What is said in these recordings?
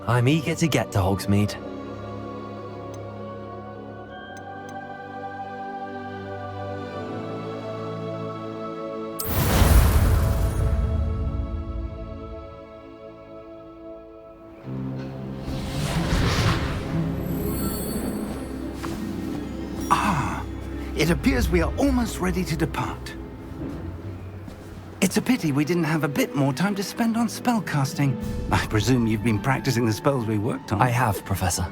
I'm eager to get to Hogsmeade. It appears we are almost ready to depart. It's a pity we didn't have a bit more time to spend on spellcasting. I presume you've been practicing the spells we worked on. I have, Professor.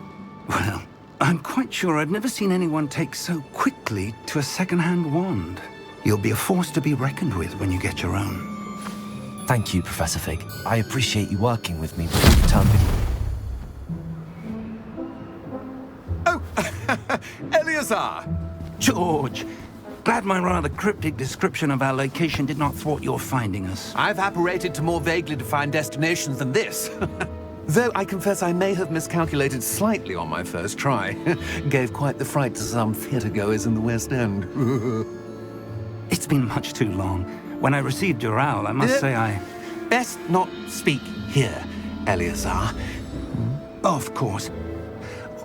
Well, I'm quite sure I've never seen anyone take so quickly to a second-hand wand. You'll be a force to be reckoned with when you get your own. Thank you, Professor Fig. I appreciate you working with me before the term begins. Oh, Eleazar! George! Glad my rather cryptic description of our location did not thwart your finding us. I've apparated to more vaguely defined destinations than this. Though I confess I may have miscalculated slightly on my first try. Gave quite the fright to some theatre-goers in the West End. It's been much too long. When I received your owl, I must say I... Best not speak here, Eleazar. Of course.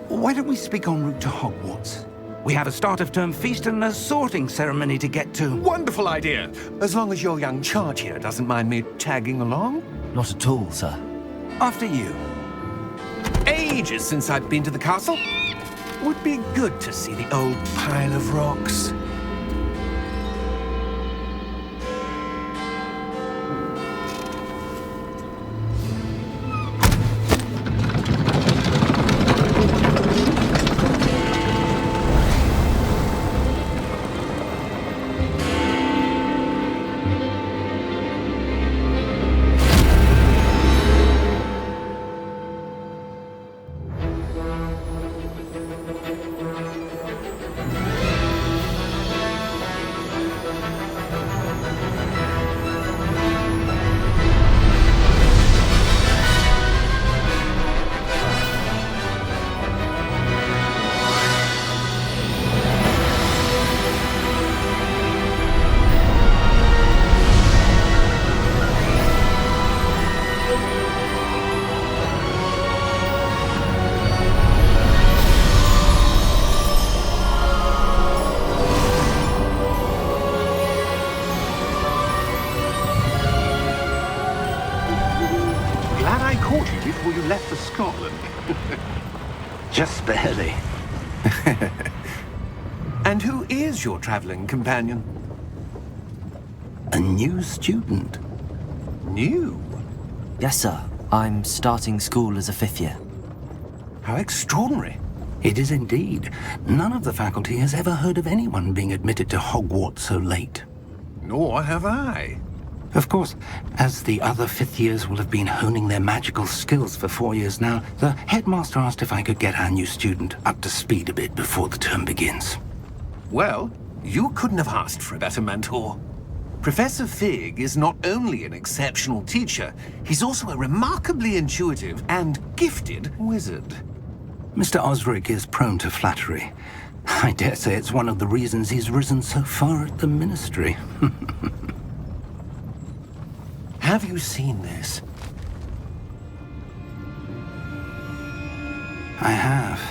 Why don't we speak en route to Hogwarts? We have a start-of-term feast and a sorting ceremony to get to. Wonderful idea! As long as your young charge here doesn't mind me tagging along. Not at all, sir. After you. Ages since I've been to the castle. Would be good to see the old pile of rocks. Before you left for Scotland. Just barely. And who is your traveling companion? A new student. New? Yes, sir. I'm starting school as a 5th year. How extraordinary. It is indeed. None of the faculty has ever heard of anyone being admitted to Hogwarts so late. Nor have I. Of course, as the other 5th years will have been honing their magical skills for 4 years now, the headmaster asked if I could get our new student up to speed a bit before the term begins. Well, you couldn't have asked for a better mentor. Professor Fig is not only an exceptional teacher, he's also a remarkably intuitive and gifted wizard. Mr. Osric is prone to flattery. I dare say it's one of the reasons he's risen so far at the Ministry. Have you seen this? I have.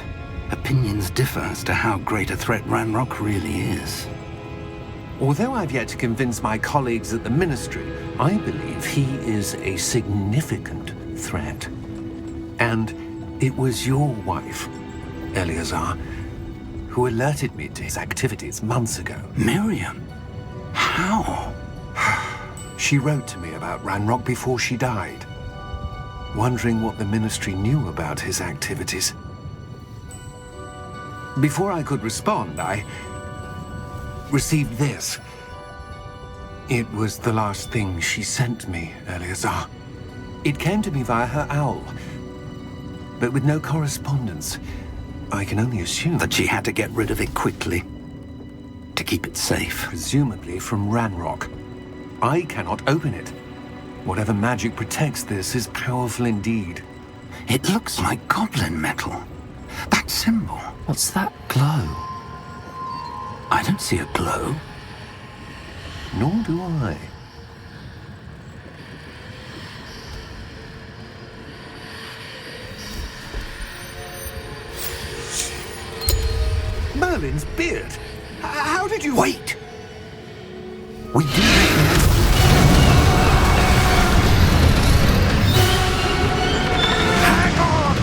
Opinions differ as to how great a threat Ranrock really is. Although I've yet to convince my colleagues at the Ministry, I believe he is a significant threat. And it was your wife, Eleazar, who alerted me to his activities months ago. Miriam? How? She wrote to me about Ranrock before she died, wondering what the Ministry knew about his activities. Before I could respond, I received this. It was the last thing she sent me, Eleazar. It came to me via her owl, but with no correspondence. I can only assume That she had to get rid of it quickly, to keep it safe. presumably from Ranrock. I cannot open it. Whatever magic protects this is powerful indeed. It looks like goblin metal. That symbol. What's that glow? I don't see a glow. Nor do I. Merlin's beard. How did you... Wait! We do... Hang on!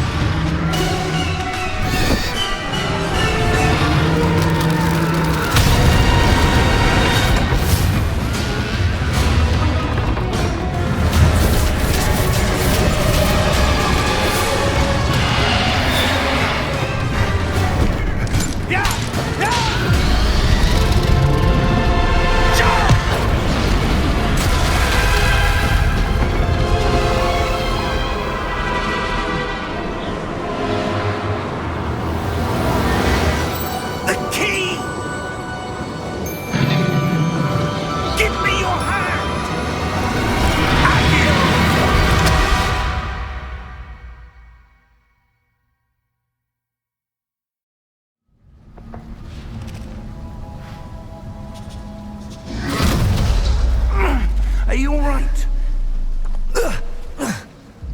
Are you all right?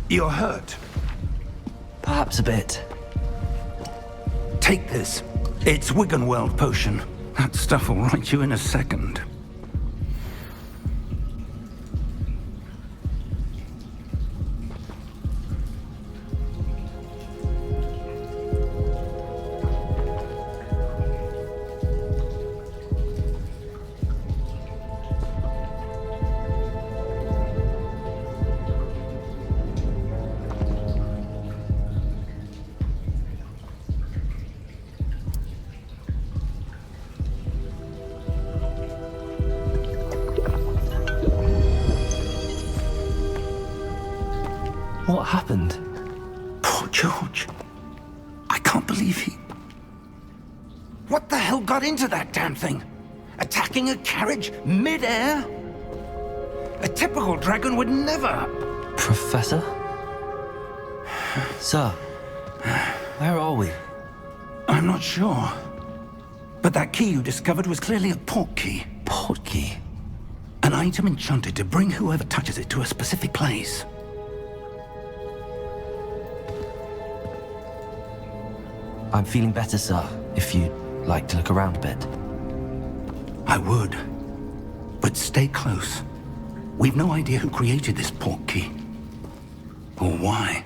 You're hurt. Perhaps a bit. Take this. It's Wiggenweld potion. That stuff will right you in a second. What happened? Poor George. I can't believe he... What the hell got into that damn thing? Attacking a carriage mid-air? A typical dragon would never... Professor? Sir, where are we? I'm not sure. But that key you discovered was clearly a port key. Port key? An item enchanted to bring whoever touches it to a specific place. I'm feeling better, sir, if you'd like to look around a bit. I would. But stay close. We've no idea who created this port key. Or why.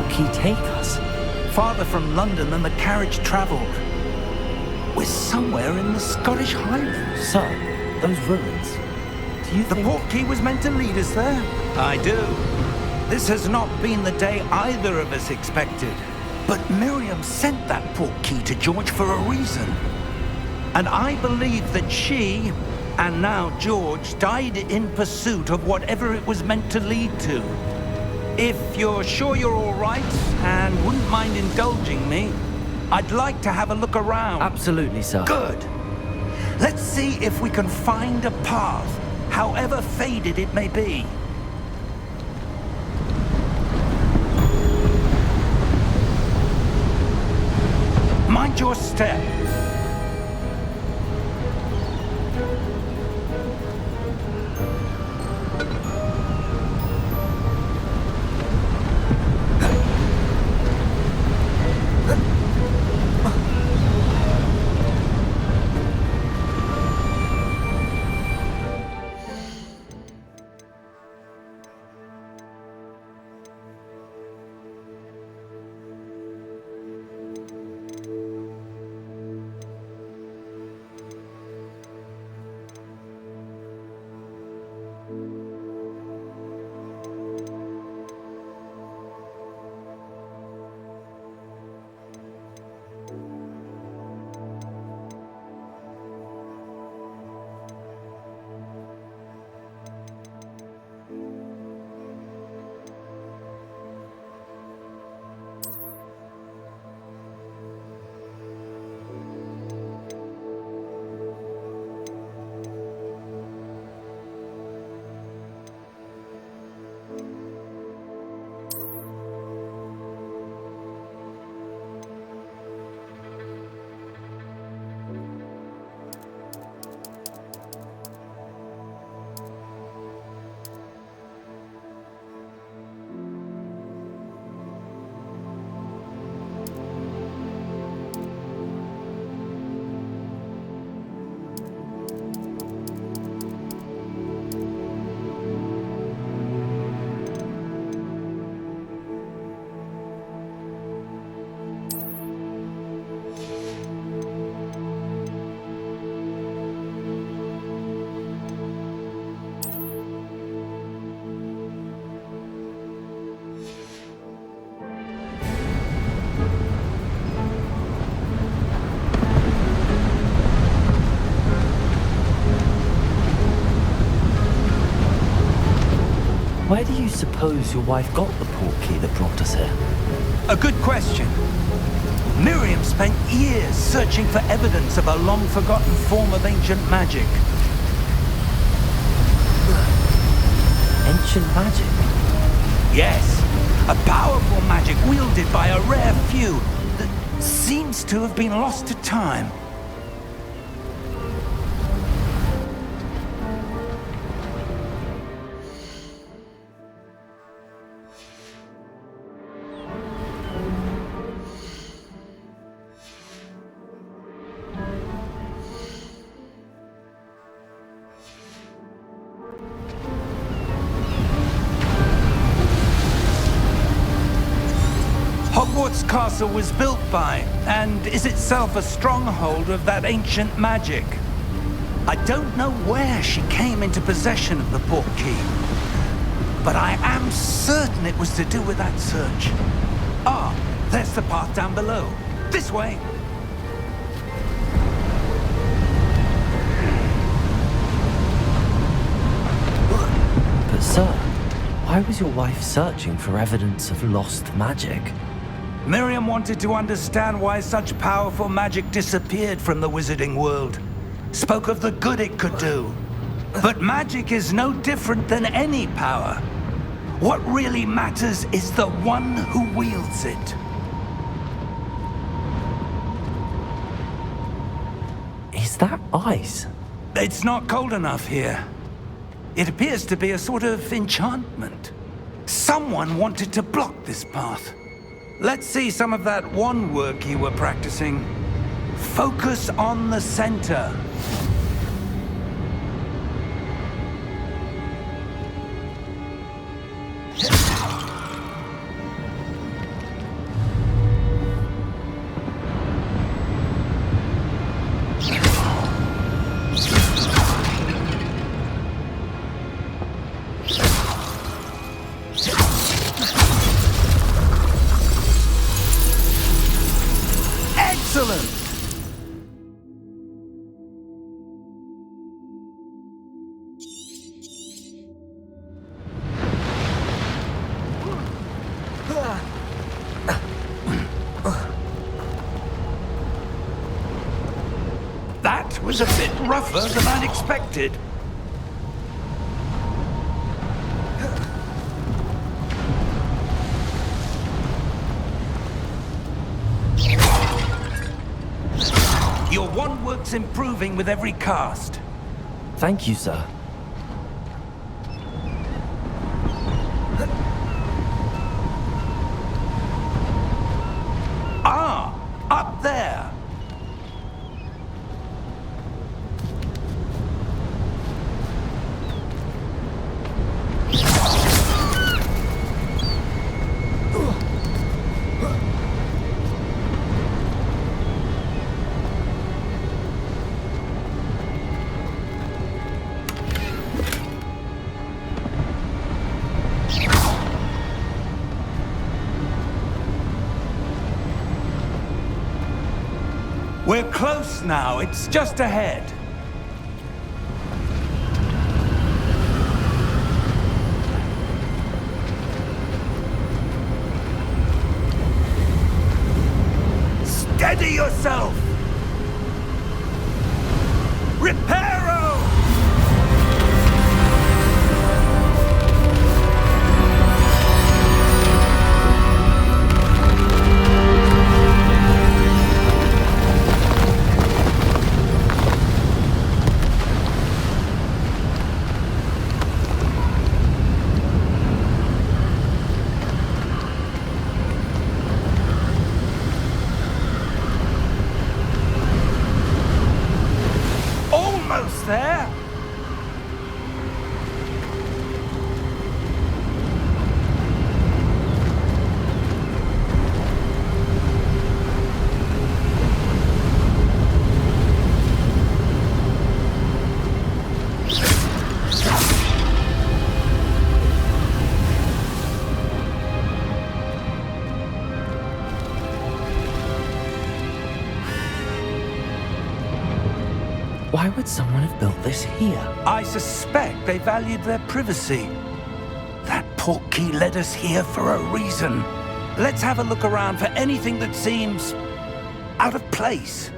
Key take us? Farther from London than the carriage travelled. We're somewhere in the Scottish Highlands. Sir, those ruins. Do you The think... port key was meant to lead us there? I do. This has not been the day either of us expected. But Miriam sent that port key to George for a reason. And I believe that she, and now George, died in pursuit of whatever it was meant to lead to. If you're sure you're all right and wouldn't mind indulging me, I'd like to have a look around. Absolutely, sir. Good. Let's see if we can find a path, however faded it may be. Mind your step. Where do you suppose your wife got the portkey that brought us here? A good question. Miriam spent years searching for evidence of a long-forgotten form of ancient magic. Ancient magic? Yes, a powerful magic wielded by a rare few that seems to have been lost to time. Hogwarts Castle was built by, and is itself a stronghold of that ancient magic. I don't know where she came into possession of the portkey, but I am certain it was to do with that search. Ah, there's the path down below. This way. But sir, why was your wife searching for evidence of lost magic? Miriam wanted to understand why such powerful magic disappeared from the wizarding world. Spoke of the good it could do. But magic is no different than any power. What really matters is the one who wields it. Is that ice? It's not cold enough here. It appears to be a sort of enchantment. Someone wanted to block this path. Let's see some of that wand work you were practicing. Focus on the center. Excellent! That was a bit rougher than I'd expected. Your wand works improving with every cast. Thank you, sir. Ah, up there. We're close now. It's just ahead. Steady yourself! Reparo! Almost there. Why would someone have built this here? I suspect they valued their privacy. That portkey led us here for a reason. Let's have a look around for anything that seems out of place.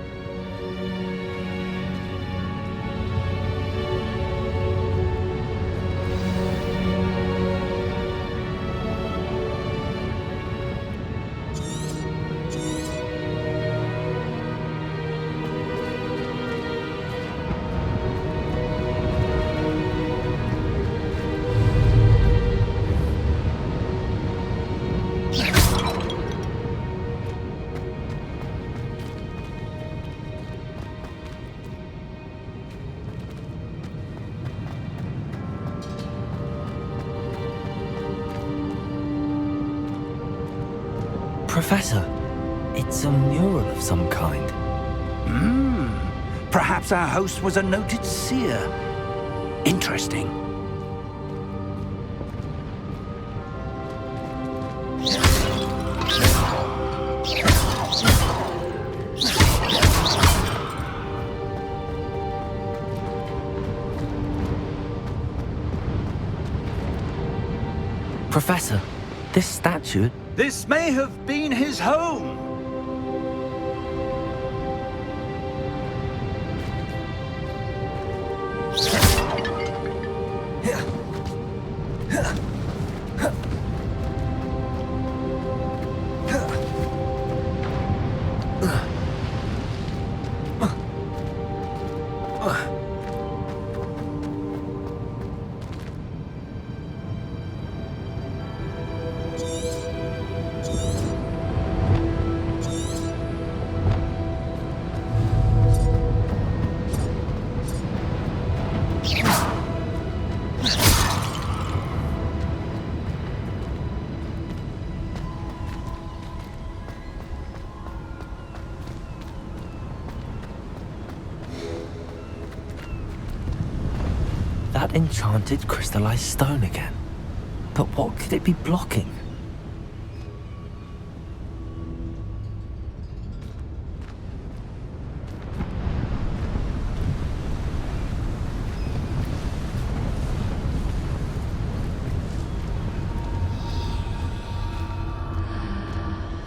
Professor, it's a mural of some kind. Perhaps our host was a noted seer. Interesting. Professor, this statue... This may have been his home. That enchanted crystallized stone again. But what could it be blocking?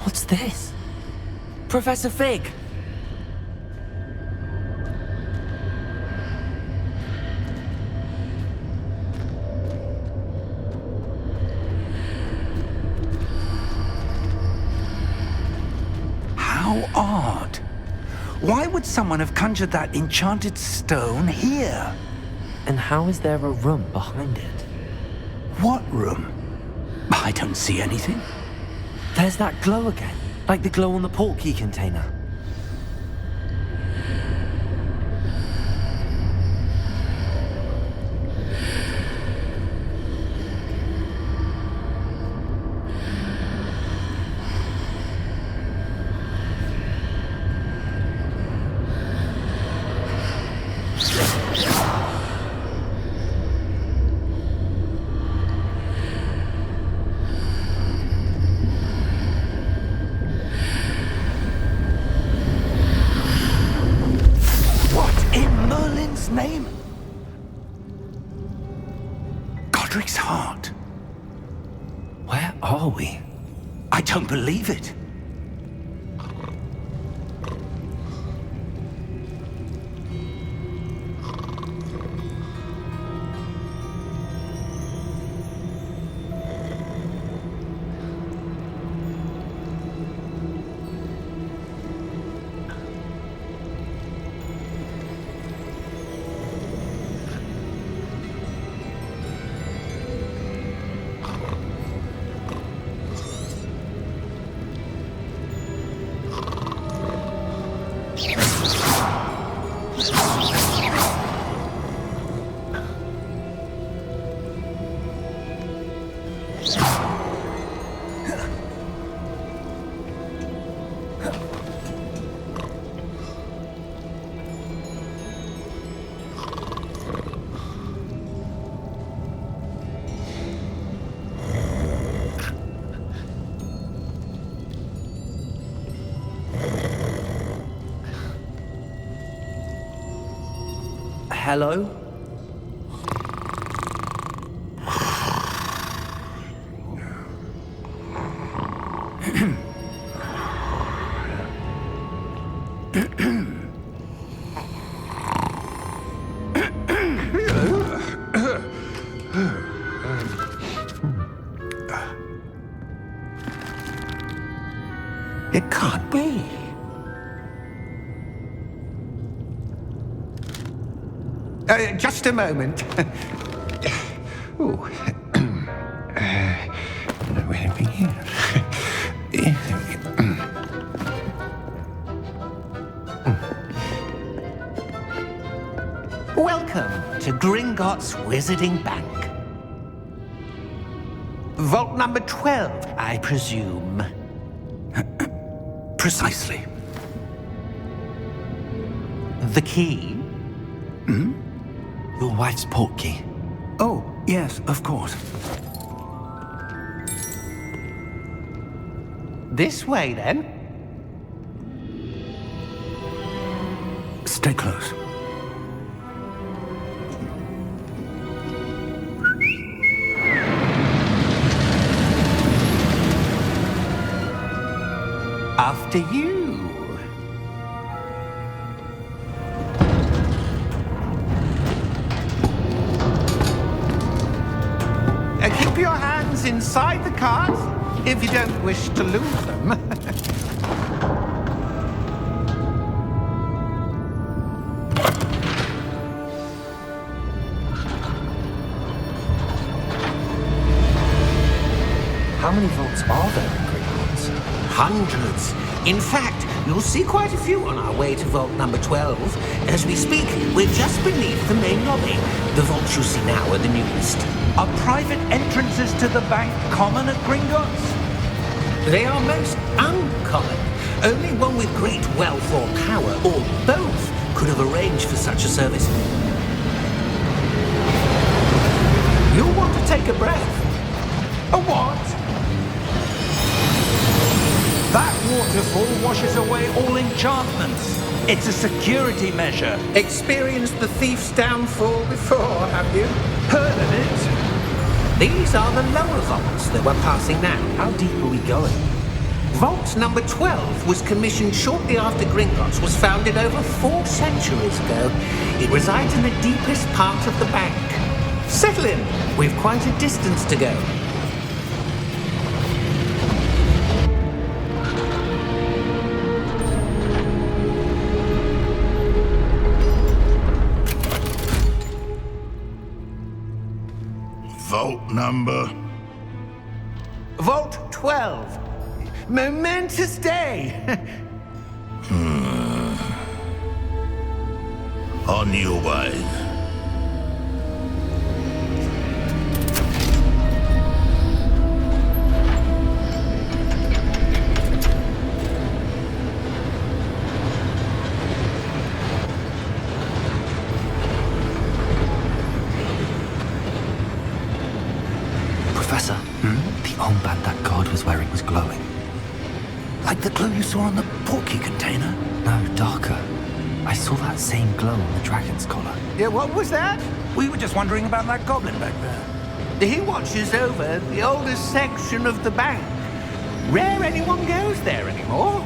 What's this? Professor Fig! How odd. Why would someone have conjured that enchanted stone here? And how is there a room behind it? What room? I don't see anything. There's that glow again, like the glow on the portkey container. Name? Godric's heart. Where are we? I don't believe it. Hello? It can't be. Just a moment. Oh. Where are we here? Welcome to Gringotts Wizarding Bank. Vault number 12, I presume. Precisely. The key? Your wife's portkey. Oh, yes, of course. This way, then. Stay close. After you. Keep your hands inside the cards if you don't wish to lose them. How many vaults are there in Hogwarts? Hundreds. In fact, you'll see quite a few on our way to vault number 12. As we speak, we're just beneath the main lobby. The vaults you see now are the newest. Are private entrances to the bank common at Gringotts? They are most uncommon. Only one with great wealth or power, or both, could have arranged for such a service. You'll want to take a breath. A what? That waterfall washes away all enchantments. It's a security measure. Experienced the thief's downfall before, have you? Heard of it? These are the lower vaults that we're passing now. How deep are we going? Vault number 12 was commissioned shortly after Gringotts was founded over 4 centuries ago. It resides in the deepest part of the bank. Settle in. We've quite a distance to go. number? Vault 12. Momentous day. On your way. Professor, the armband that guard was wearing was glowing. Like the glow you saw on the porky container? No, darker. I saw that same glow on the dragon's collar. Yeah, what was that? We were just wondering about that goblin back there. He watches over the oldest section of the bank. Rare anyone goes there anymore.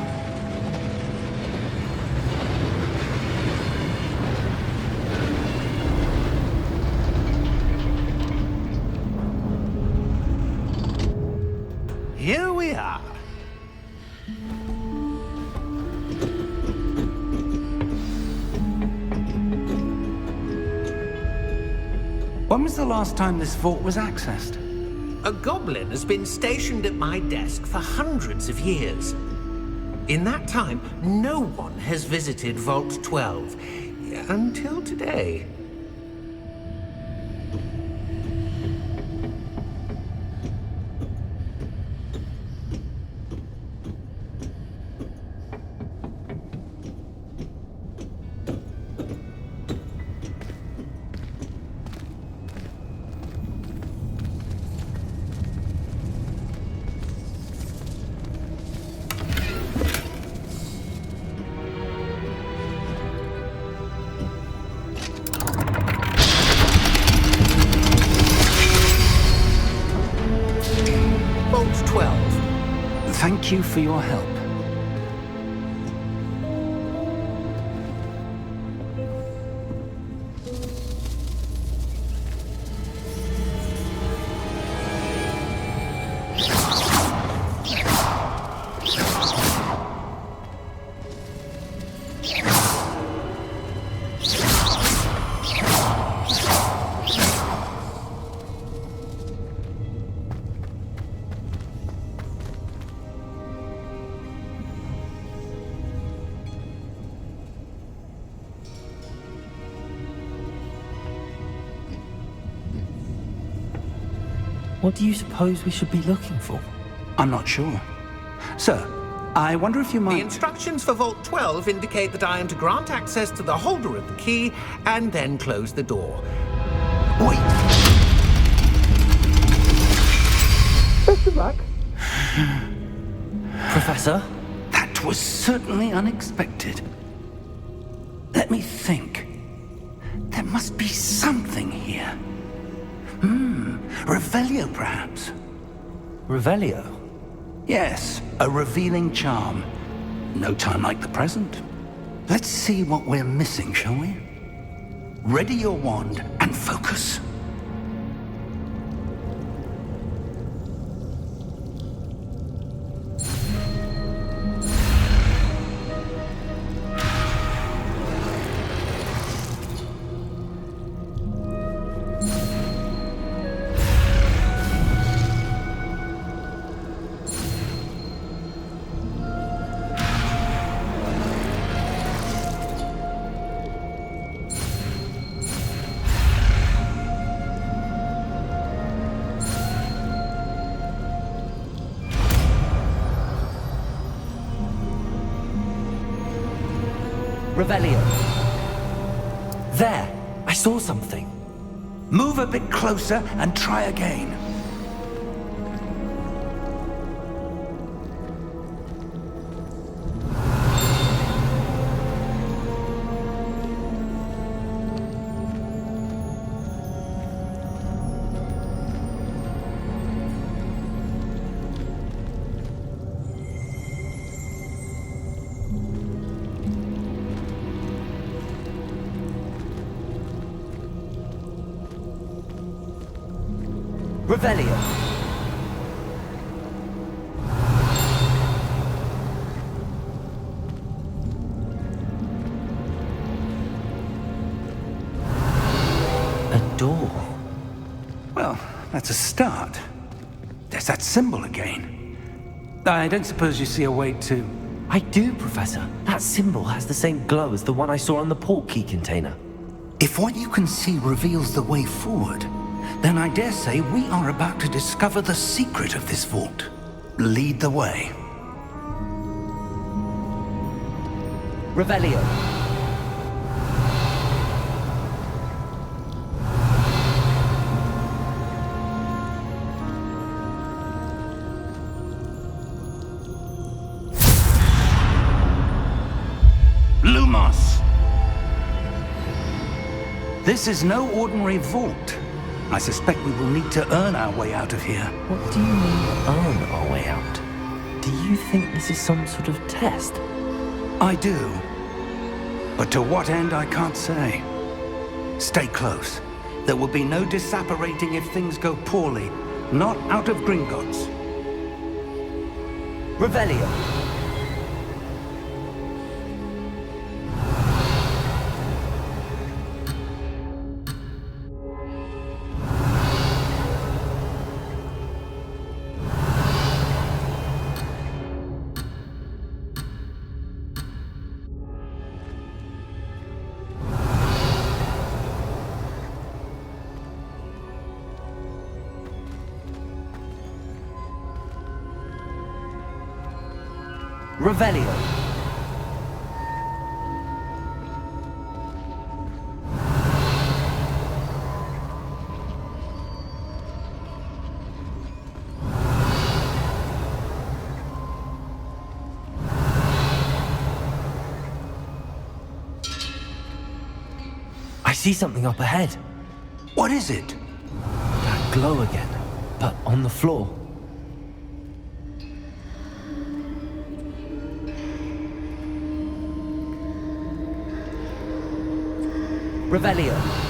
Here we are. When was the last time this vault was accessed? A goblin has been stationed at my desk for hundreds of years. In that time, no one has visited Vault 12 until today. Vault 12. Thank you for your help. What do you suppose we should be looking for? I'm not sure. Sir, I wonder if you The might... instructions for Vault 12 indicate that I am to grant access to the holder of the key and then close the door. Wait! Best of luck. Professor? That was certainly unexpected. Let me think. There must be something here. Revelio, perhaps? Revelio? Yes, a revealing charm. No time like the present. Let's see what we're missing, shall we? Ready your wand and focus. Revelio. There! I saw something. Move a bit closer and try again. Revelio. A door. Well, that's a start. There's that symbol again. I don't suppose you see a way to... I do, Professor. That symbol has the same glow as the one I saw on the port key container. If what you can see reveals the way forward, then I dare say we are about to discover the secret of this vault. Lead the way. Revelio. Lumos! This is no ordinary vault. I suspect we will need to earn our way out of here. What do you mean, earn our way out? Do you think this is some sort of test? I do. But to what end, I can't say. Stay close. There will be no disapparating if things go poorly. Not out of Gringotts. Revelio. Revelio. I see something up ahead. What is it? That glow again, but on the floor. Revelio.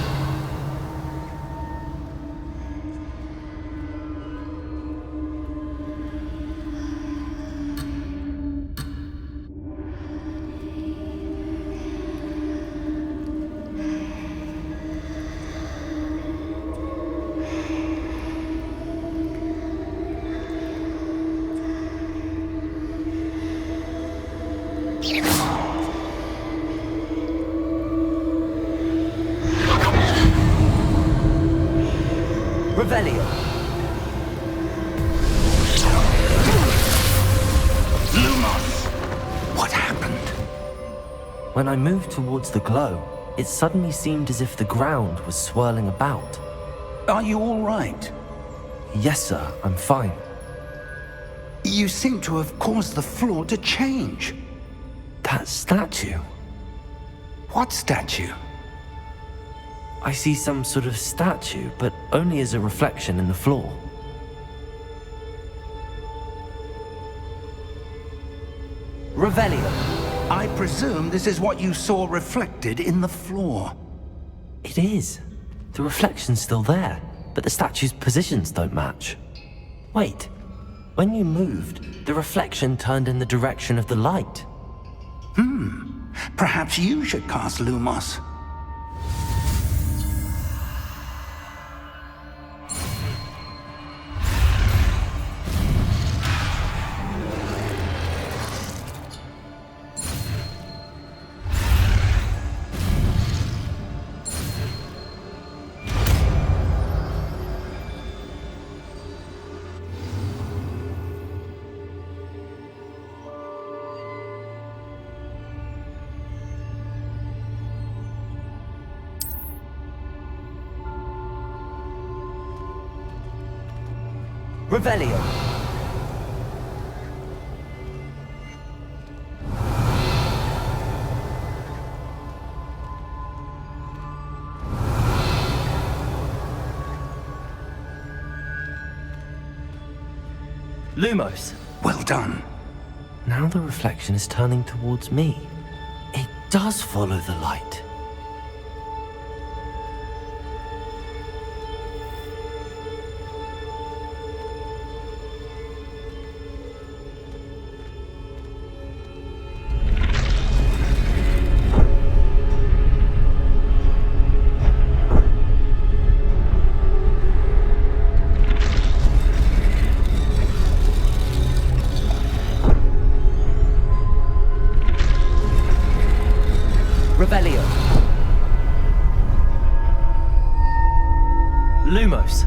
Revelio. Lumos! What happened? When I moved towards the glow, it suddenly seemed as if the ground was swirling about. Are you all right? Yes, sir, I'm fine. You seem to have caused the floor to change. That statue. What statue? I see some sort of statue, but only as a reflection in the floor. Revelio. I presume this is what you saw reflected in the floor. It is. The reflection's still there, but the statue's positions don't match. Wait. When you moved, the reflection turned in the direction of the light. Perhaps you should cast Lumos. Revelio. Lumos. Well done. Now the reflection is turning towards me. It does follow the light. Revelio. Lumos.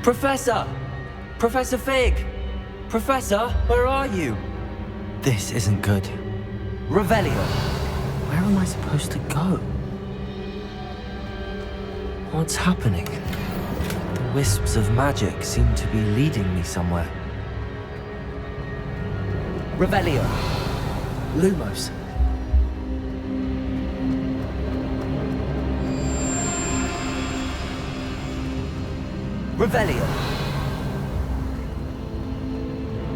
Professor! Professor Fig! Professor, where are you? This isn't good. Revelio. Where am I supposed to go? What's happening? The wisps of magic seem to be leading me somewhere. Revelio. Lumos. Revelio.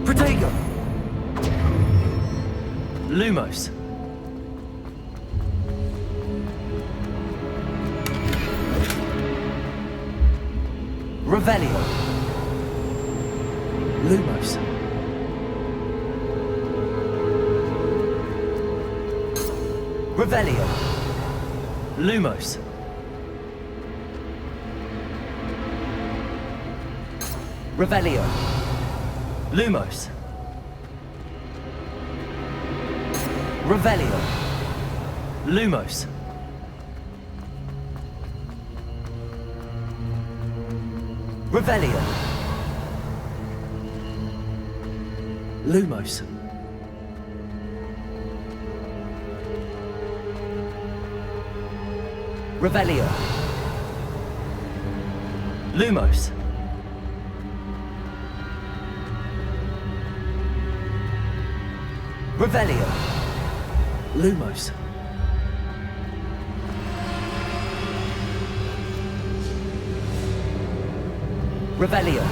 Protego. Lumos. Revelio. Lumos. Revelio. Lumos. Revelio. Lumos. Revelio. Lumos. Revelio. Lumos. Revelio. Lumos. Revelio. Lumos. Revelio.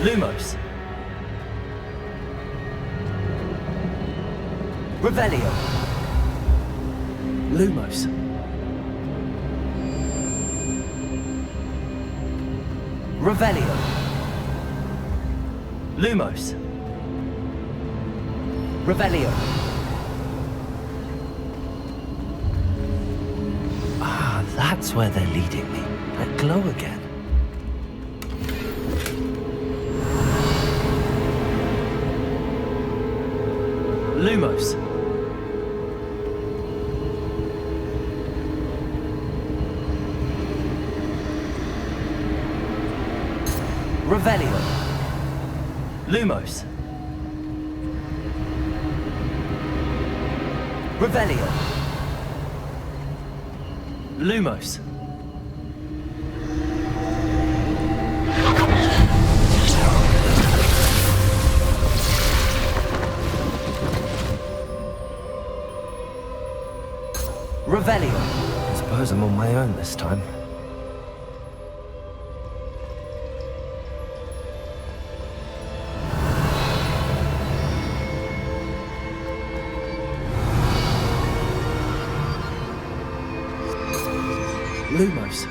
Lumos. Revelio. Lumos. Revelio. Lumos. Revelio. Ah, that's where they're leading me. That glow again. Lumos. Revelio. Lumos. Revelio. Lumos. Revelio. I suppose I'm on my own this time. Lumos.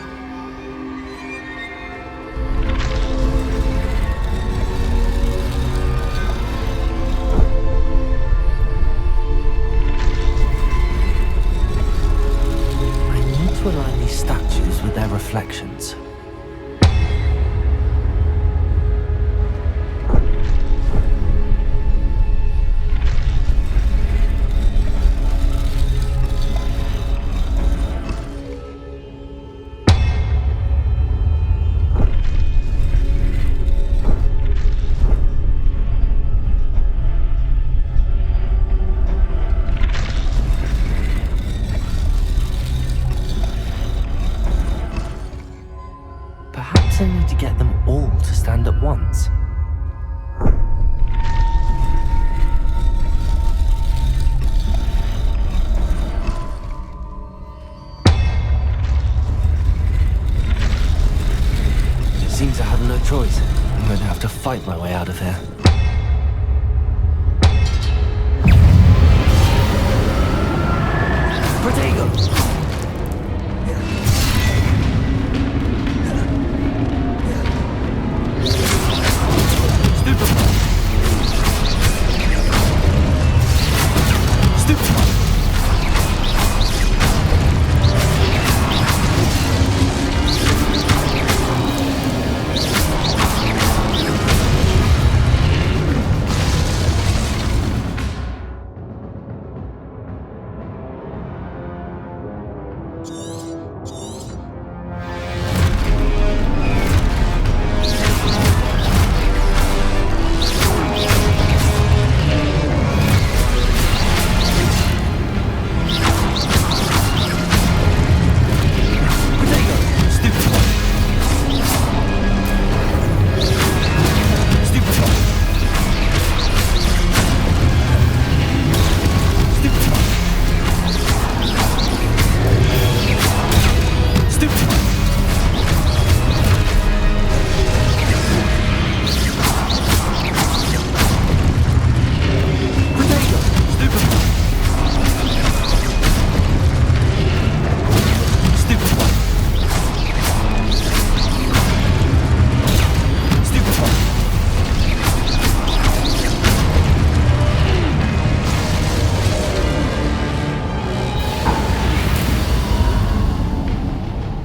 I'm going to have to fight my way out of here. Protego!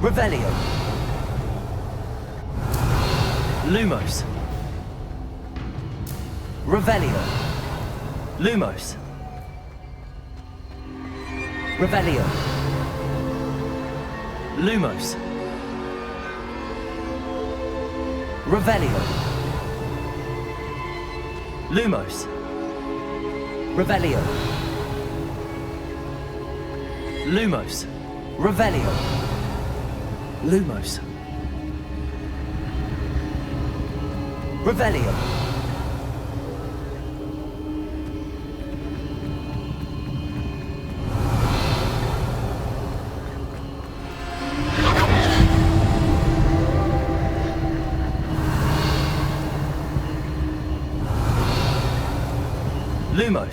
Revelio. Lumos. Revelio. Lumos. Revelio. Lumos. Revelio. Lumos. Revelio. Lumos. Revelio. Lumos. Revelio. Lumos.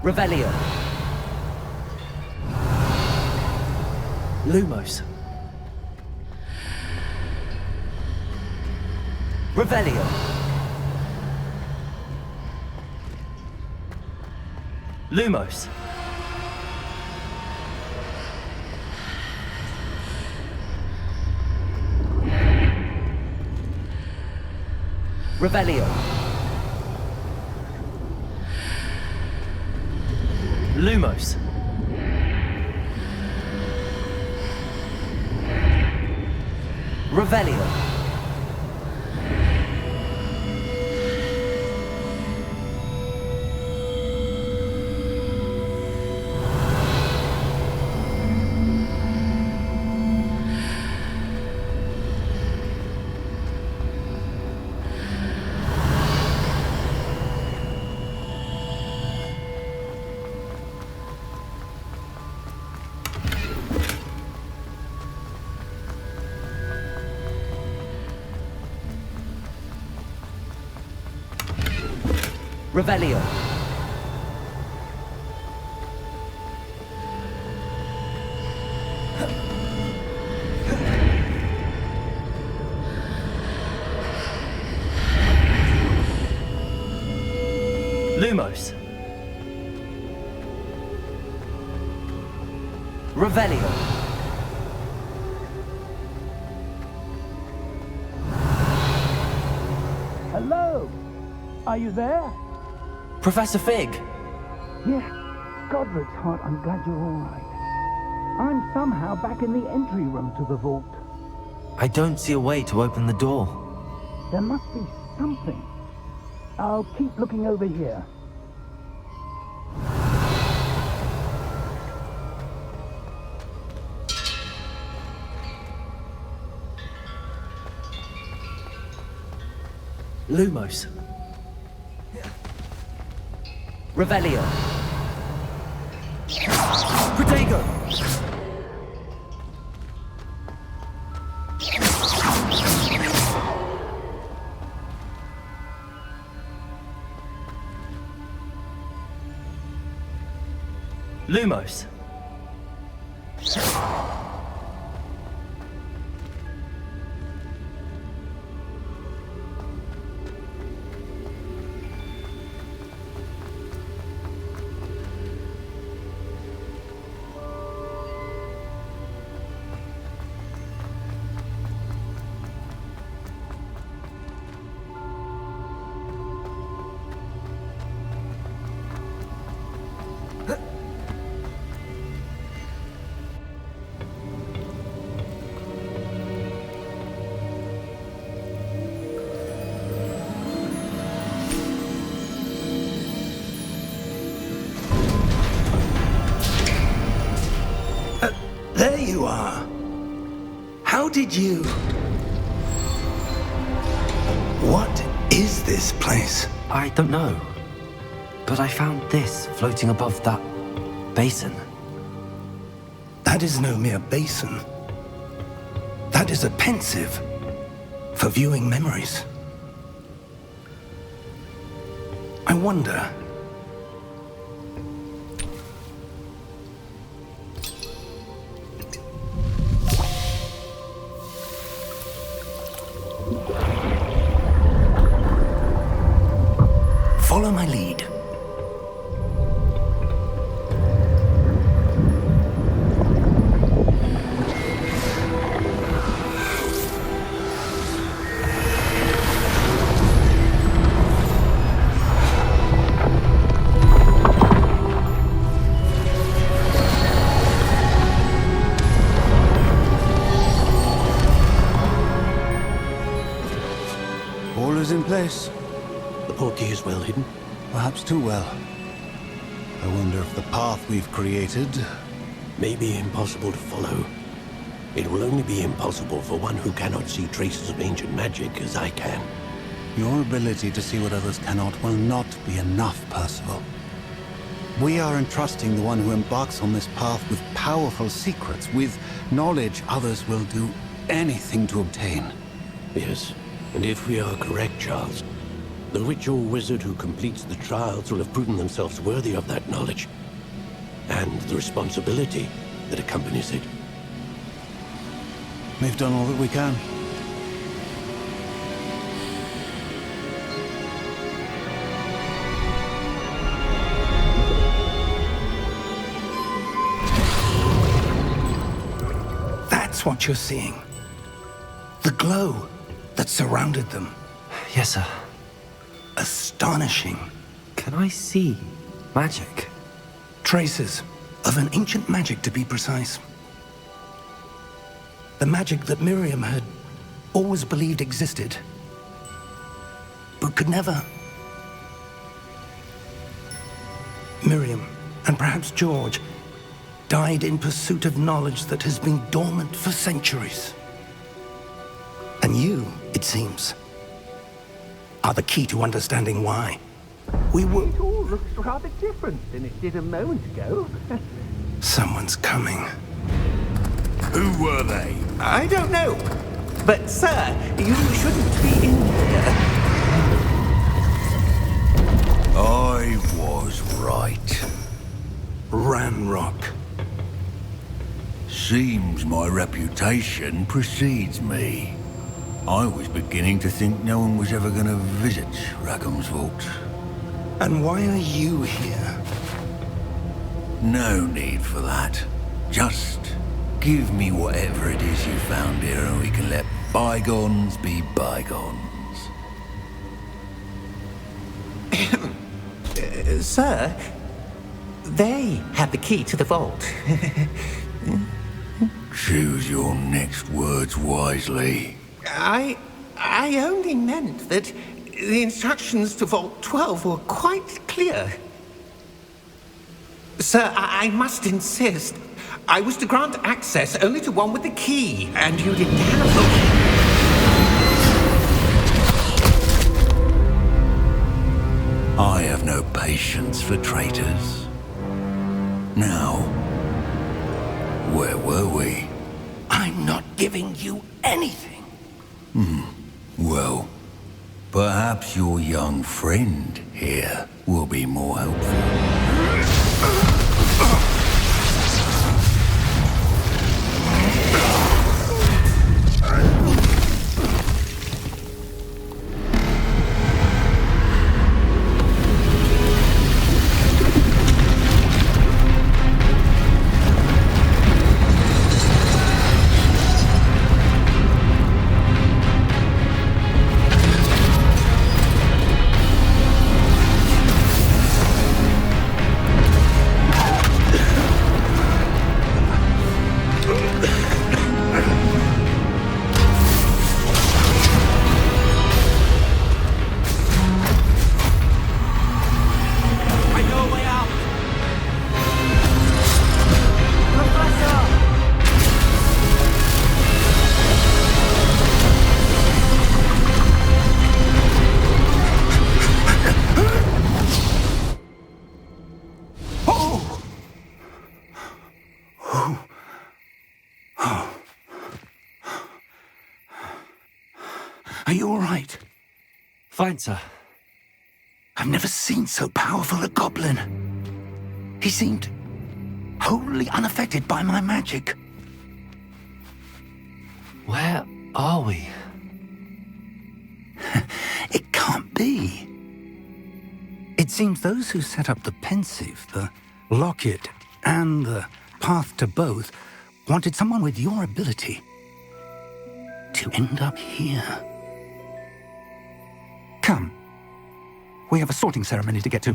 Revelio. Lumos. Revelio. Lumos. Revelio. Lumos. Revelio. Revelio. Lumos. Revelio. Hello? Are you there? Professor Fig! Yeah. Godric's hot. I'm glad you're all right. I'm somehow back in the entry room to the vault. I don't see a way to open the door. There must be something. I'll keep looking over here. Lumos. Revelio. Protego. Lumos. There you are. How did you... What is this place? I don't know. But I found this floating above that basin. That is no mere basin. That is a pensive for viewing memories. I wonder... Follow my lead. All is in place. The portkey is well hidden. Perhaps too well. I wonder if the path we've created... May be impossible to follow. It will only be impossible for one who cannot see traces of ancient magic as I can. Your ability to see what others cannot will not be enough, Percival. We are entrusting the one who embarks on this path with powerful secrets, with knowledge others will do anything to obtain. Yes, and if we are correct, Charles, the witch or wizard who completes the trials will have proven themselves worthy of that knowledge, and the responsibility that accompanies it. We've done all that we can. That's what you're seeing. The glow that surrounded them. Yes, sir. Astonishing. Can I see magic? Traces of an ancient magic, to be precise. The magic that Miriam had always believed existed, but could never. Miriam, and perhaps George, died in pursuit of knowledge that has been dormant for centuries. And you, it seems, are the key to understanding why. We will... It all looks rather different than it did a moment ago. Someone's coming. Who were they? I don't know. But, sir, you shouldn't be in here. I was right. Ranrock. Seems my reputation precedes me. I was beginning to think no one was ever going to visit Rackham's vault. And why are you here? No need for that. Just give me whatever it is you found here and we can let bygones be bygones. Sir, they have the key to the vault. Choose your next words wisely. I only meant that the instructions to Vault 12 were quite clear. Sir, I must insist. I was to grant access only to one with the key, and you didn't have them. I have no patience for traitors. Now, where were we? I'm not giving you anything. Well, perhaps your young friend here will be more helpful. Are you all right? Fine, sir. I've never seen so powerful a goblin. He seemed wholly unaffected by my magic. Where are we? It can't be. It seems those who set up the pensive, the locket, and the path to both wanted someone with your ability to end up here. Come. We have a sorting ceremony to get to.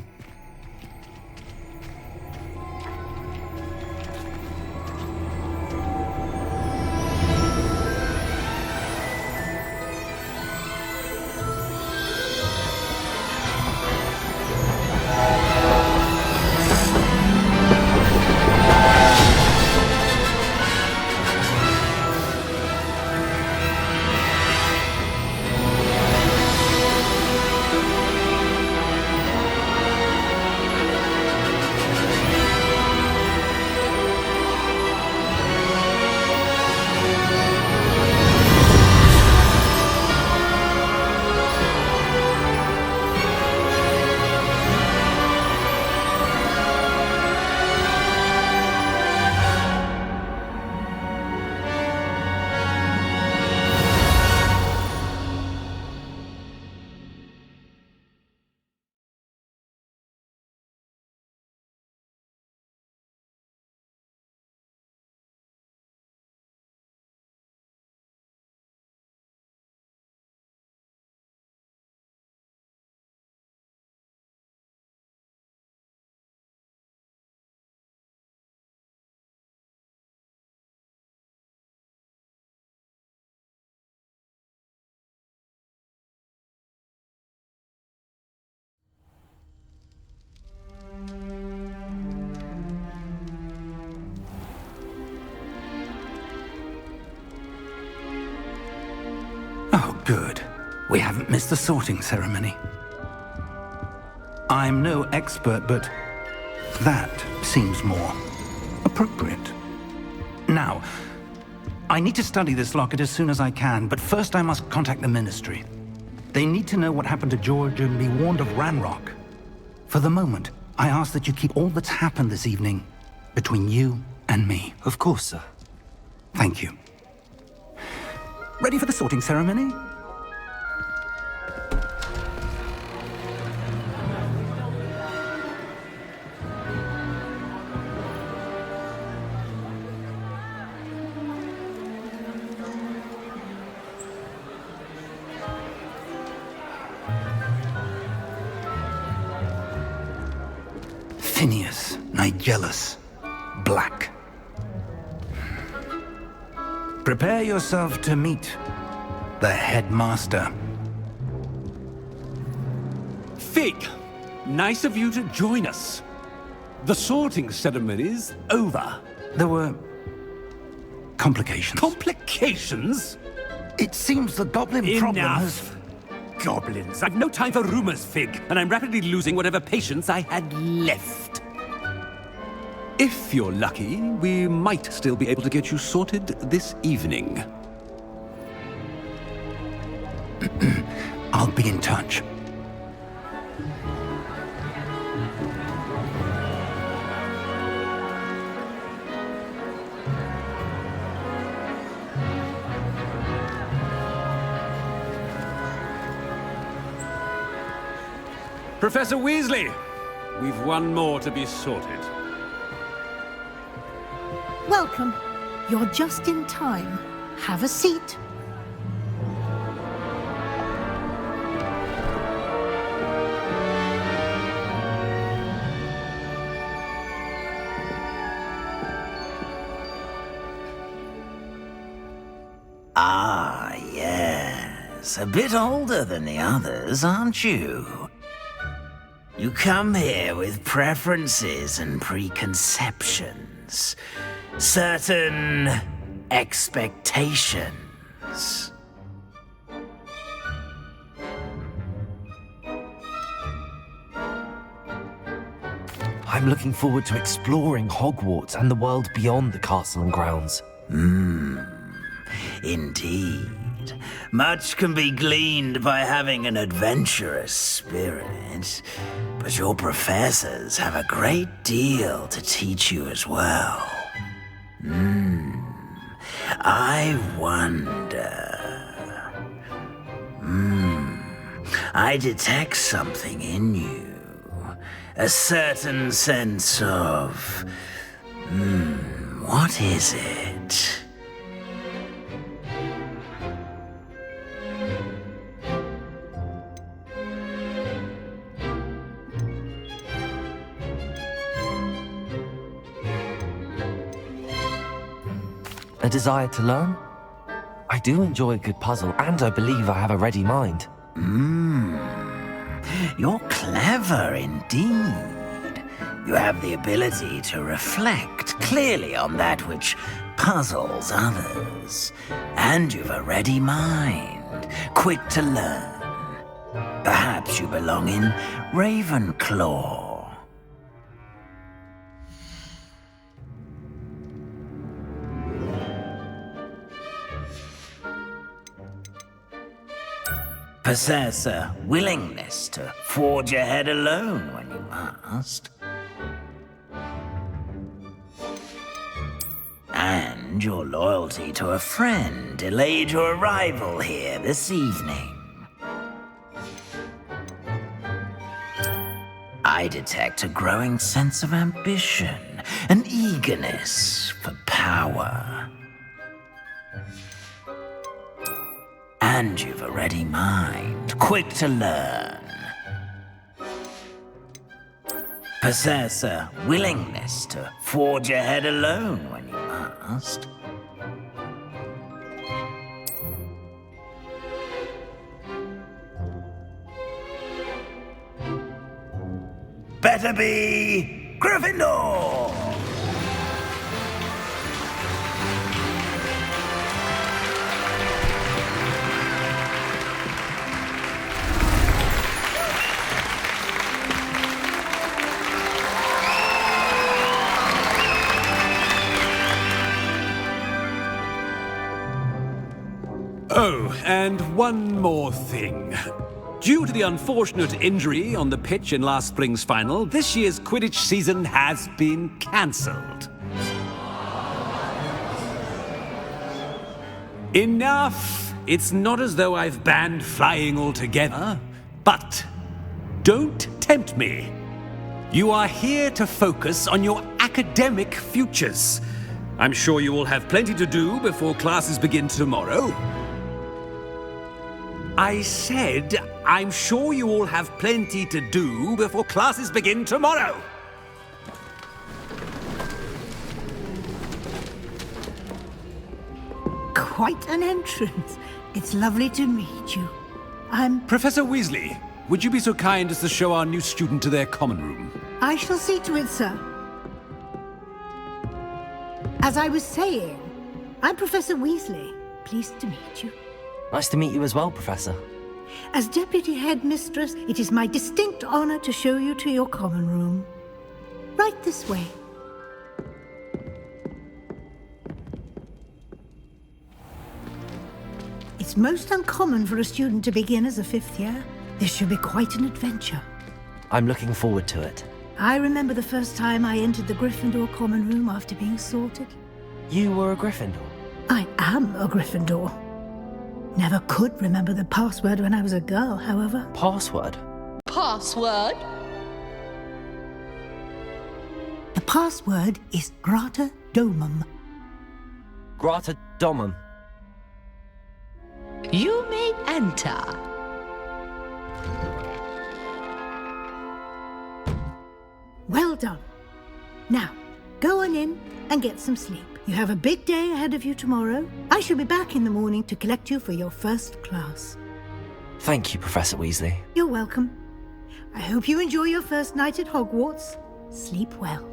Oh, good. We haven't missed the sorting ceremony. I'm no expert, but that seems more appropriate. Now, I need to study this locket as soon as I can, but first I must contact the Ministry. They need to know what happened to George and be warned of Ranrock. For the moment, I ask that you keep all that's happened this evening between you and me. Of course, sir. Thank you. Ready for the sorting ceremony? Phineas, Nigellus, Black. Prepare yourself to meet the headmaster. Fig, nice of you to join us. The sorting ceremony's over. There were complications. Complications? It seems the goblin problem has... Enough. goblins! I've no time for rumors, Fig, and I'm rapidly losing whatever patience I had left. If you're lucky, we might still be able to get you sorted this evening. I'll be in touch. Professor Weasley, we've one more to be sorted. Welcome. You're just in time. Have a seat. Ah, yes. A bit older than the others, aren't you? You come here with preferences and preconceptions. Certain expectations. I'm looking forward to exploring Hogwarts and the world beyond the castle and grounds. Indeed. Much can be gleaned by having an adventurous spirit, but your professors have a great deal to teach you as well. I wonder... I detect something in you. A certain sense of... what is it? A desire to learn? I do enjoy a good puzzle, and I believe I have a ready mind. You're clever indeed. You have the ability to reflect clearly on that which puzzles others. And you've a ready mind, quick to learn. Perhaps you belong in Ravenclaw. Possess a willingness to forge ahead alone when you must. And your loyalty to a friend delayed your arrival here this evening. I detect a growing sense of ambition, an eagerness for power. And you've a ready mind, quick to learn. Possess a willingness to forge ahead alone when you must. Better be Gryffindor! Oh, and one more thing. Due to the unfortunate injury on the pitch in last spring's final, this year's Quidditch season has been cancelled. Enough! It's not as though I've banned flying altogether, but don't tempt me. You are here to focus on your academic futures. I'm sure you will have plenty to do before classes begin tomorrow. I said, I'm sure you all have plenty to do before classes begin tomorrow. Quite an entrance. It's lovely to meet you. I'm... Professor Weasley, would you be so kind as to show our new student to their common room? I shall see to it, sir. As I was saying, I'm Professor Weasley. Pleased to meet you. Nice to meet you as well, Professor. As Deputy Headmistress, it is my distinct honor to show you to your common room. Right this way. It's most uncommon for a student to begin as a 5th year. This should be quite an adventure. I'm looking forward to it. I remember the first time I entered the Gryffindor common room after being sorted. You were a Gryffindor? I am a Gryffindor. Never could remember the password when I was a girl, however. Password? Password? The password is Grata Domum. Grata Domum. You may enter. Well done. Now, go on in and get some sleep. You have a big day ahead of you tomorrow. I shall be back in the morning to collect you for your first class. Thank you, Professor Weasley. You're welcome. I hope you enjoy your first night at Hogwarts. Sleep well.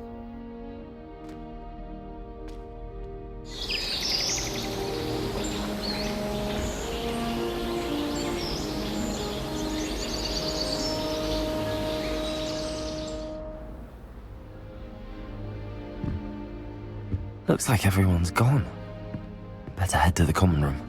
Looks like everyone's gone. Better head to the common room.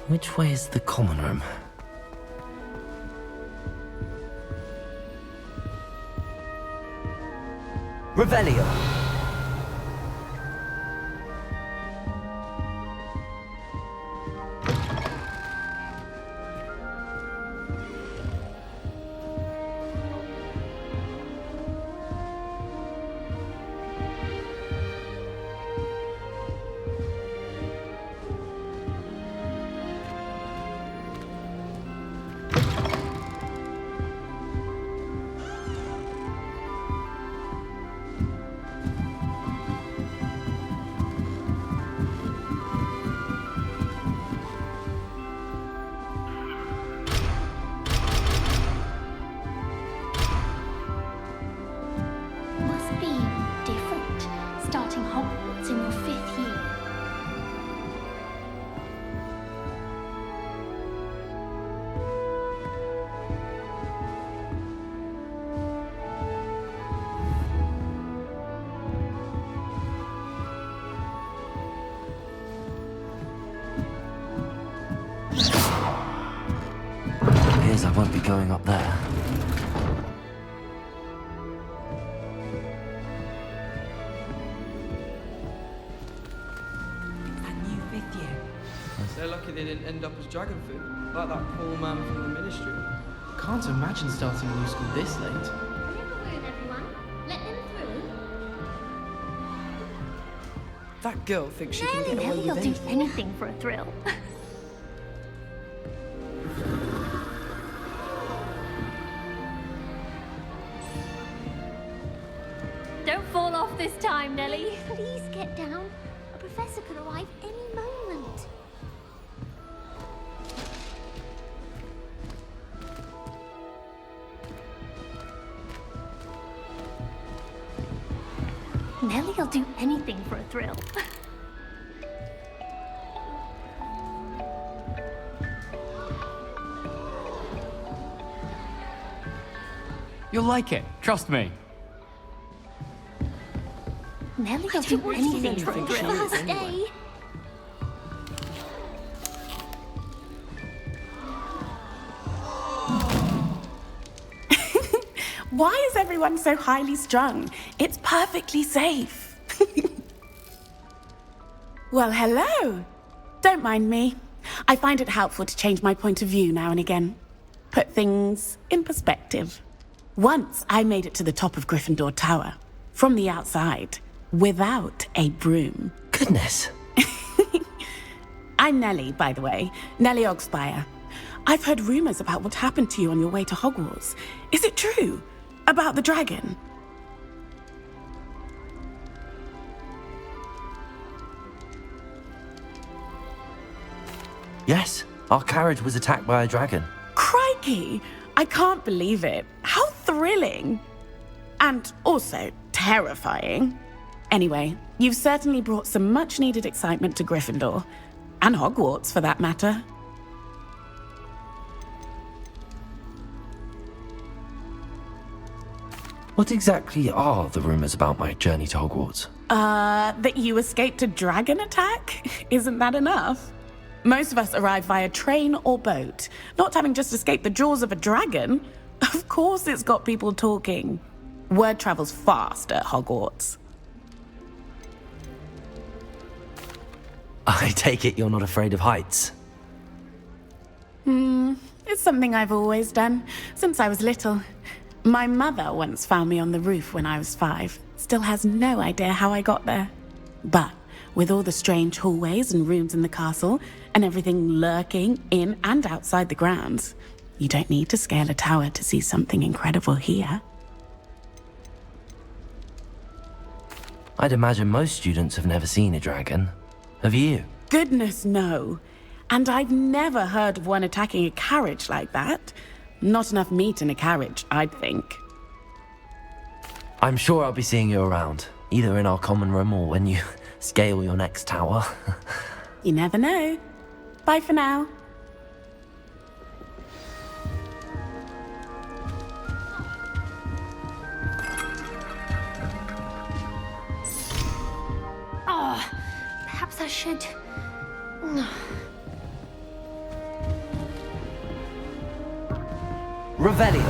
Which way is the common room? Revelio! I won't be going up there. That new 5th year. They're lucky they didn't end up as dragon food, like that poor man from the ministry. Can't imagine starting a new school this late. Clear the room, everyone. Let them through. That girl thinks she can get away with Nelly will do anything for a thrill. Don't fall off this time, Nelly. Please get down. A professor could arrive any moment. Nelly'll do anything for a thrill. You'll like it, trust me. Nelly'll do anything for a thrill. First day. Why is everyone so highly strung? It's perfectly safe. Well, hello. Don't mind me. I find it helpful to change my point of view now and again. Put things in perspective. Once I made it to the top of Gryffindor Tower, from the outside, without a broom. Goodness. I'm Nellie, by the way. Nellie Ogspire. I've heard rumors about what happened to you on your way to Hogwarts. Is it true? About the dragon? Yes, our carriage was attacked by a dragon. Crikey! I can't believe it. How thrilling! And also terrifying. Anyway, you've certainly brought some much-needed excitement to Gryffindor. And Hogwarts, for that matter. What exactly are the rumors about my journey to Hogwarts? That you escaped a dragon attack? Isn't that enough? Most of us arrive via train or boat, not having just escaped the jaws of a dragon. Of course it's got people talking. Word travels fast at Hogwarts. I take it you're not afraid of heights? It's something I've always done, since I was little. My mother once found me on the roof when I was 5. Still has no idea how I got there. But with all the strange hallways and rooms in the castle, and everything lurking in and outside the grounds, you don't need to scale a tower to see something incredible here. I'd imagine most students have never seen a dragon. Have you? Goodness, no. And I've never heard of one attacking a carriage like that. Not enough meat in a carriage, I'd think. I'm sure I'll be seeing you around, either in our common room or when you scale your next tower. You never know. Bye for now. Oh, perhaps I should... Revelio.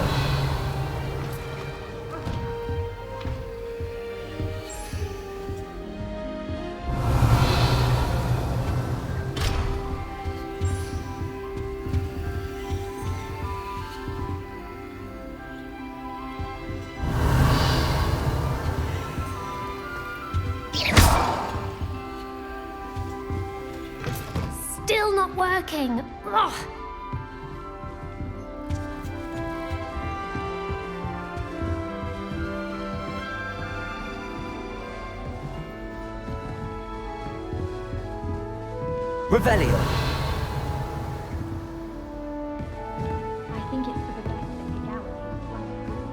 Still not working. Ugh. Revelio. I think it's for the best that the gallery is.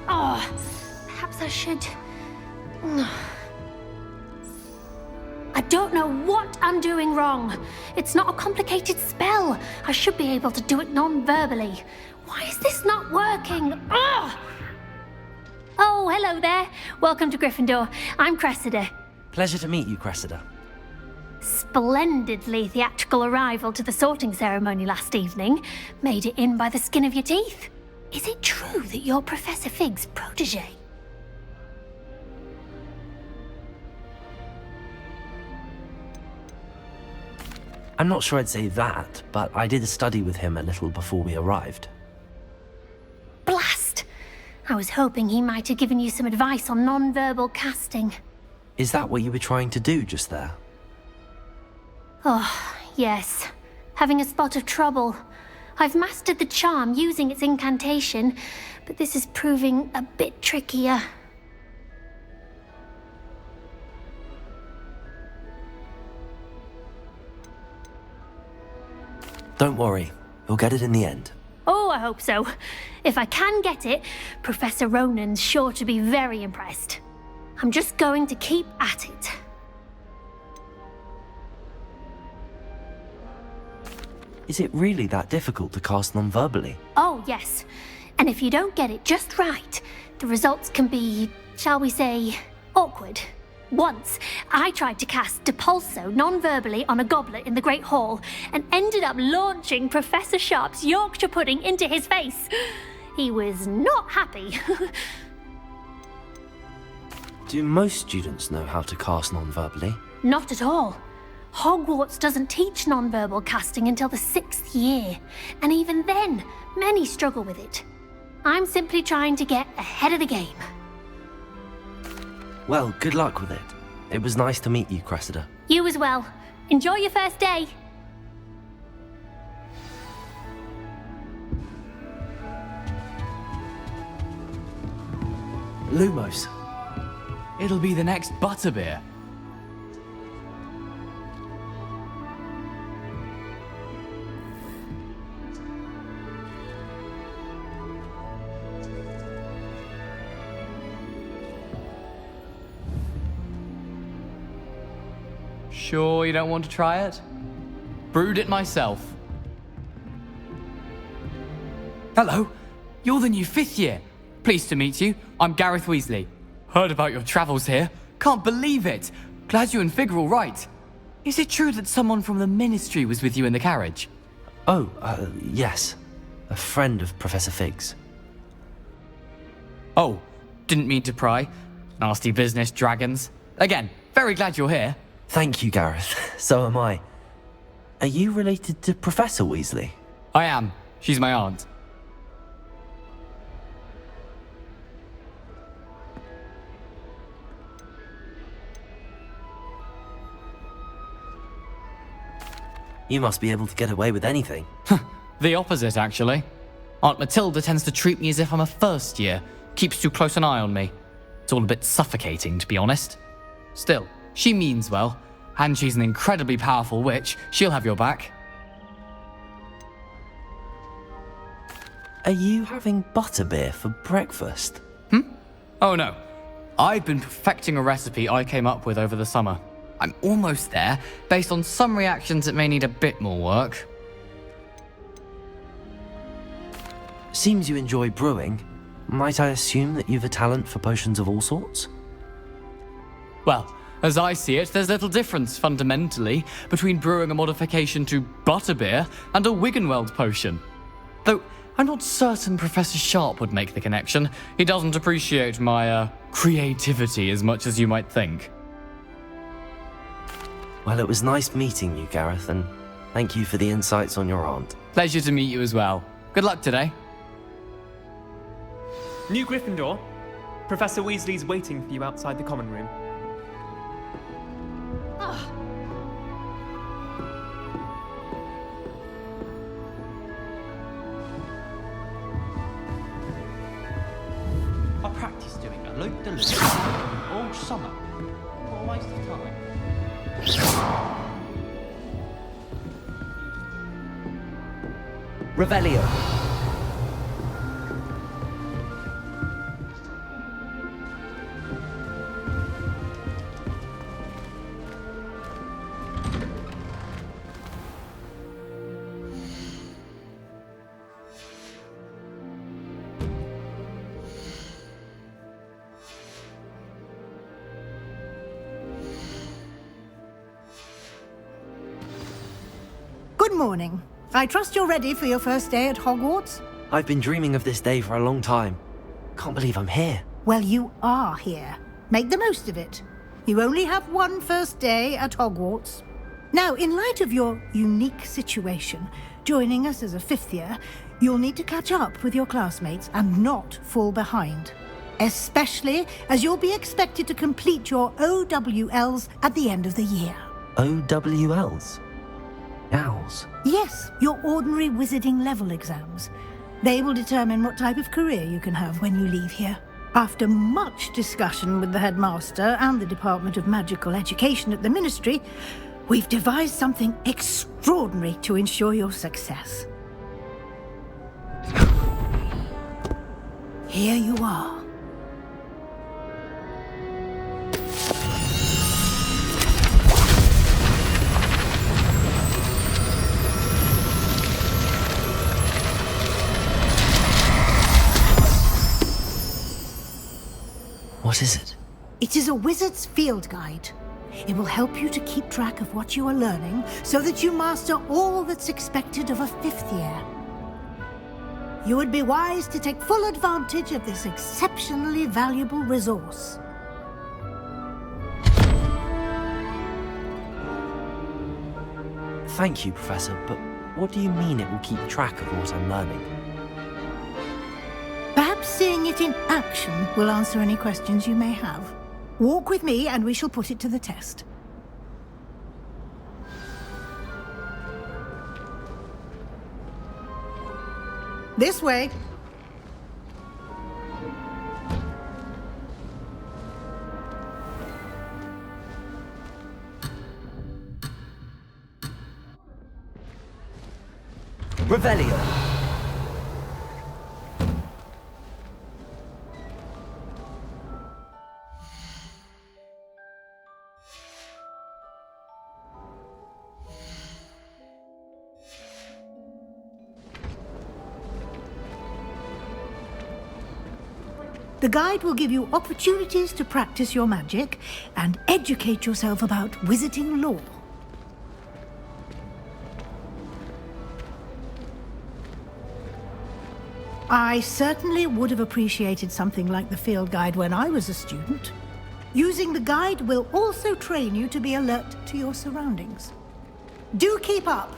Oh, perhaps I should... I don't know what I'm doing wrong. It's not a complicated spell. I should be able to do it non-verbally. Why is this not working? Ugh! Oh, hello there. Welcome to Gryffindor. I'm Cressida. Pleasure to meet you, Cressida. Splendidly theatrical arrival to the sorting ceremony last evening. Made it in by the skin of your teeth. Is it true that you're Professor Fig's protege? I'm not sure I'd say that, but I did study with him a little before we arrived. Blast! I was hoping he might have given you some advice on non-verbal casting. Is that what you were trying to do just there? Oh, yes. Having a spot of trouble. I've mastered the charm using its incantation, but this is proving a bit trickier. Don't worry, you'll get it in the end. Oh, I hope so. If I can get it, Professor Ronan's sure to be very impressed. I'm just going to keep at it. Is it really that difficult to cast non-verbally? Oh, yes. And if you don't get it just right, the results can be, shall we say, awkward. Once, I tried to cast Depulso non-verbally on a goblet in the Great Hall and ended up launching Professor Sharp's Yorkshire pudding into his face. He was not happy. Do most students know how to cast non-verbally? Not at all. Hogwarts doesn't teach non-verbal casting until the 6th year, and even then, many struggle with it. I'm simply trying to get ahead of the game. Well, good luck with it. It was nice to meet you, Cressida. You as well. Enjoy your first day. Lumos. It'll be the next Butterbeer. Sure you don't want to try it? Brewed it myself. Hello, you're the new 5th year. Pleased to meet you. I'm Gareth Weasley. Heard about your travels here. Can't believe it. Glad you and Fig are all right. Is it true that someone from the Ministry was with you in the carriage? Oh, yes. A friend of Professor Fig's. Oh, didn't mean to pry. Nasty business, dragons. Again, very glad you're here. Thank you, Gareth. So am I. Are you related to Professor Weasley? I am. She's my aunt. You must be able to get away with anything. The opposite, actually. Aunt Matilda tends to treat me as if I'm a first year. Keeps too close an eye on me. It's all a bit suffocating, to be honest. Still, she means well, and she's an incredibly powerful witch. She'll have your back. Are you having butterbeer for breakfast? Oh no. I've been perfecting a recipe I came up with over the summer. I'm almost there. Based on some reactions, it may need a bit more work. Seems you enjoy brewing. Might I assume that you've a talent for potions of all sorts? Well, as I see it, there's little difference, fundamentally, between brewing a modification to butterbeer and a Wiggenweld potion. Though, I'm not certain Professor Sharp would make the connection. He doesn't appreciate my, creativity as much as you might think. Well, it was nice meeting you, Gareth, and thank you for the insights on your aunt. Pleasure to meet you as well. Good luck today. New Gryffindor. Professor Weasley's waiting for you outside the common room. I practiced doing a loop-de-loop all summer. What a waste of time. Revelio. Good morning. I trust you're ready for your first day at Hogwarts? I've been dreaming of this day for a long time. Can't believe I'm here. Well, you are here. Make the most of it. You only have one first day at Hogwarts. Now, in light of your unique situation, joining us as a 5th year, you'll need to catch up with your classmates and not fall behind. Especially as you'll be expected to complete your OWLs at the end of the year. OWLs? Owls? Yes, your ordinary wizarding level exams. They will determine what type of career you can have when you leave here. After much discussion with the headmaster and the Department of Magical Education at the Ministry, we've devised something extraordinary to ensure your success. Here you are. What is it? It is a wizard's field guide. It will help you to keep track of what you are learning so that you master all that's expected of a 5th year. You would be wise to take full advantage of this exceptionally valuable resource. Thank you, Professor, but what do you mean it will keep track of what I'm learning? Perhaps seeing it in action will answer any questions you may have. Walk with me and we shall put it to the test. This way. Revelio! The guide will give you opportunities to practice your magic and educate yourself about wizarding lore. I certainly would have appreciated something like the field guide when I was a student. Using the guide will also train you to be alert to your surroundings. Do keep up!